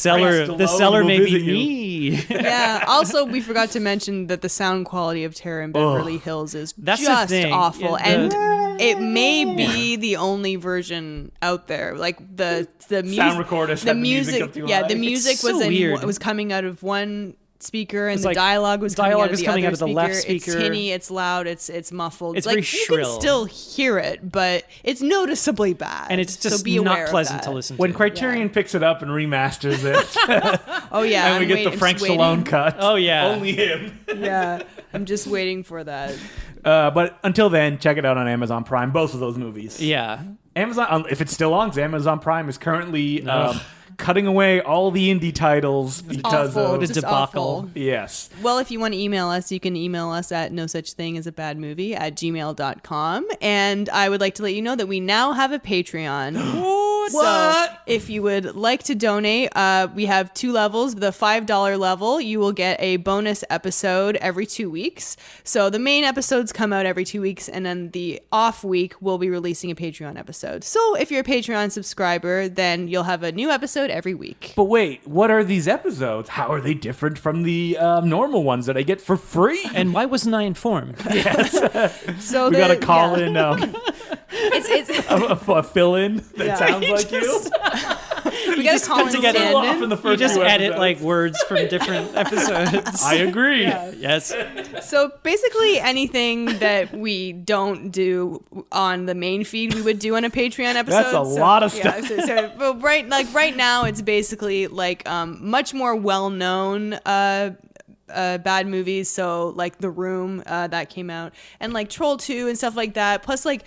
seller may be me.
Yeah. Also, we forgot to mention that the sound quality of Terror in Beverly Hills is
That's the
just
thing.
awful,
Yeah,
and it may be the only version out there. Like the music,
Sound recorders have the music up too high.
the music
It's so
was
weird.
was coming out of one speaker, and
It's
the
like
dialogue was coming out of the
coming
other
out of the
speaker.
left
It's
speaker.
tinny, it's loud, it's muffled.
It's
like
very
you
shrill.
can still hear it, but it's noticeably bad,
And it's just
so be aware
not
of
pleasant
that.
to listen to.
When Criterion picks it up and remasters it,
Oh yeah,
and we get the Frank Stallone cut.
Oh, yeah.
Only him.
Yeah, I'm just waiting for that.
But until then, check it out on Amazon Prime. Both of those movies.
Yeah.
Amazon, if it's still on, 'cause Amazon Prime is currently cutting away all the indie titles because
Awful.
of
a
Just
debacle.
awful.
yes.
Well, if you want to email us, you can email us at nosuchthing@gmail.com. And I would like to let you know that we now have a Patreon. So if you would like to donate, we have 2 levels. The $5 level, you will get a bonus episode every 2 weeks. So the main episodes come out every 2 weeks, and then the off week, we'll be releasing a Patreon episode. So if you're a Patreon subscriber, then you'll have a new episode every week.
But wait, what are these episodes? How are they different from the normal ones that I get for free?
And why wasn't I informed?
So
We got to call in
It's
a fill-in that sounds like you.
we got to call in
together
Little off in
stand-in.
the
You
first
just
few
edit
episodes.
like words from different episodes.
I agree.
Yes.
So basically anything that we don't do on the main feed, we would do on a Patreon episode.
That's a lot of stuff.
But right now, it's basically like much more well-known bad movies. So like The Room that came out, and like Troll 2 and stuff like that. Plus like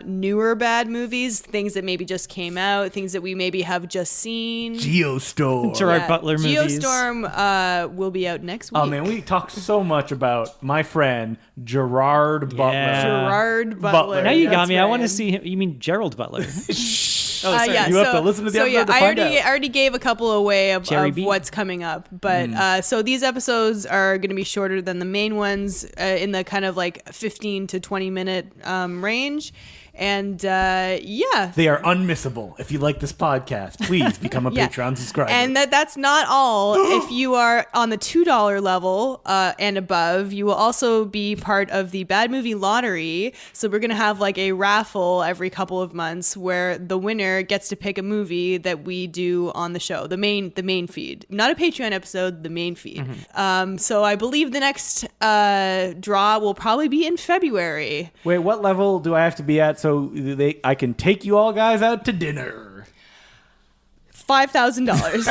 newer bad movies, things that maybe just came out, things that we maybe have just seen.
Geostorm.
Gerard Butler movies.
Geostorm will be out next week.
Oh man, we talk so much about my friend Gerard Butler.
Gerard Butler.
Now you got me.
Right.
I want to see him. You mean Gerald Butler?
You have to listen to the episode to find out.
I already gave a couple away of
B.
what's coming up, but so these episodes are going to be shorter than the main ones, in the kind of like 15 to 20 minute range. And
they are unmissable. If you like this podcast, please become a Patreon subscriber.
And that's not all. If you are on the $2 level and above, you will also be part of the Bad Movie Lottery. So we're gonna have like a raffle every couple of months where the winner gets to pick a movie that we do on the show, the main feed, not a Patreon episode, the main feed. So I believe the next draw will probably be in February.
Wait, what level do I have to be at so I can take you all guys out to dinner?
$5,000.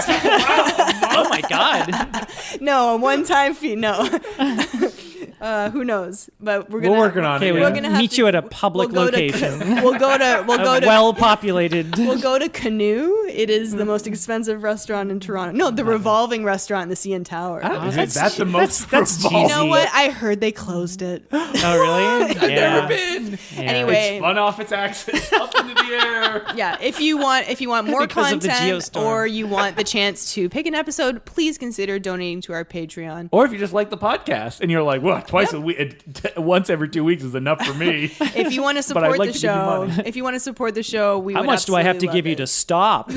Oh my God.
No, a one-time fee. No. Who knows? But we're
working on it.
We're gonna meet you at a public location.
We'll go to
well-populated.
We'll go to Canoe. It is the most expensive restaurant in Toronto. No, the revolving restaurant in the CN Tower.
That's the most
that's
revolving.
You know what? I heard they closed it.
Oh really?
I've never been.
Yeah.
Anyway,
It's spun off its axis up into the air.
yeah. If you want more
Because of the
content,
Geostorm.
or you want the chance to pick an episode, please consider donating to our Patreon.
Or if you just like the podcast and you're like, well, twice a week, once every 2 weeks is enough for me.
If you want to support the show, we
How
would
much do I have to
absolutely
give you
love
to
it.
stop?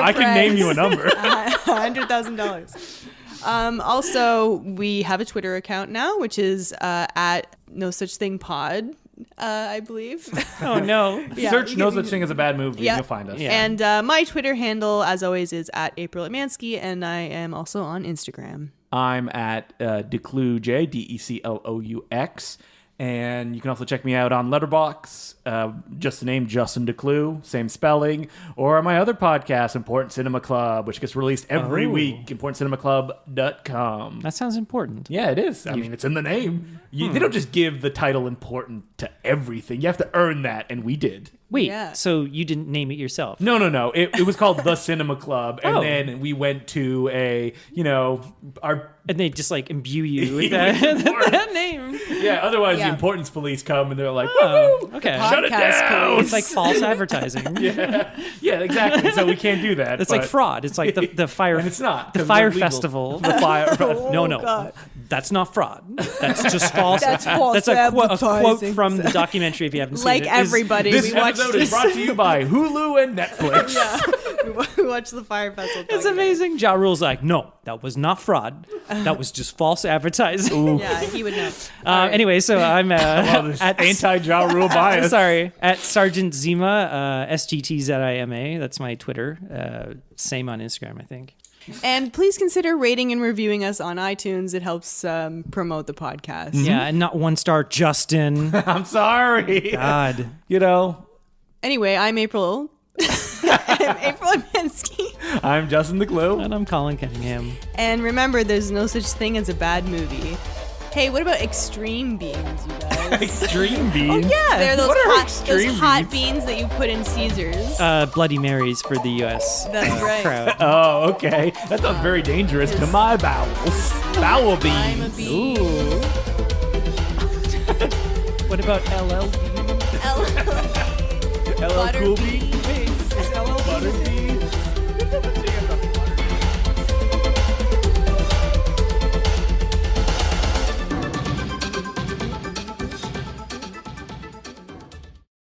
I can name you a number.
$100,000. Also, we have a Twitter account now, which is at No Such Thing Pod, I believe.
Oh no.
Yeah,
Search No Such Thing as a Bad Movie.
Yeah.
You'll find us.
Yeah.
And my Twitter handle, as always, is at April Atmansky, and I am also on Instagram.
I'm at Decloux, DECLOUX. And you can also check me out on Letterboxd, just the name Justin Decloux, same spelling, or on my other podcast, Important Cinema Club, which gets released every week, importantcinemaclub.com.
That sounds important.
Yeah, it is. I mean, it's in the name. They don't just give the title important to everything. You have to earn that, and we did.
Wait,
Yeah.
so you didn't name it yourself?
No. It was called The Cinema Club, and then we went to our...
And they just like imbue you with
Even more.
that name.
Yeah, otherwise
Yeah.
the importance police come and they're like,
Oh,
woo,
okay.
shut it
Podcast
down.
police.
It's like false advertising.
Yeah, exactly. So we can't do that.
It's like fraud. It's like the fire.
And it's not.
The
'cause
fire
we're legal.
festival.
The fire.
No,
God.
that's not fraud. That's just false.
That's false
That's a quote
advertising.
from the documentary. If you haven't seen
Like
it,
everybody,
This
we watched
episode is brought to you by Hulu and Netflix.
we watched the Fire Festival.
It's amazing. Ja Rule's like, no, that was not fraud. That was just false advertising.
Yeah, he would know. All right.
Anyway, so I'm
This
at
anti-Ja Rule bias.
Sorry, at Sergeant Zima, SGTZIMA. That's my Twitter. Same on Instagram, I think.
And please consider rating and reviewing us on iTunes. It helps promote the podcast.
Yeah, and not 1-star Justin.
I'm sorry.
God.
You know,
Anyway, I'm April. I'm April Atmansky.
I'm Justin Decloux.
And I'm Colin Cunningham.
And remember, there's no such thing as a bad movie. Hey, what about extreme beans, you guys?
Extreme beans.
Yeah, they're those
What are
hot,
extreme
those hot
beans?
beans that you put in Caesars.
Bloody Marys for the U.S.
That's right.
crowd.
Oh, okay. That sounds very dangerous to my bowels. Bowel
I'm a
beans.
bee.
Ooh. What about LL?
LL
Butter
Cool
beans.
Beans. Butter beans.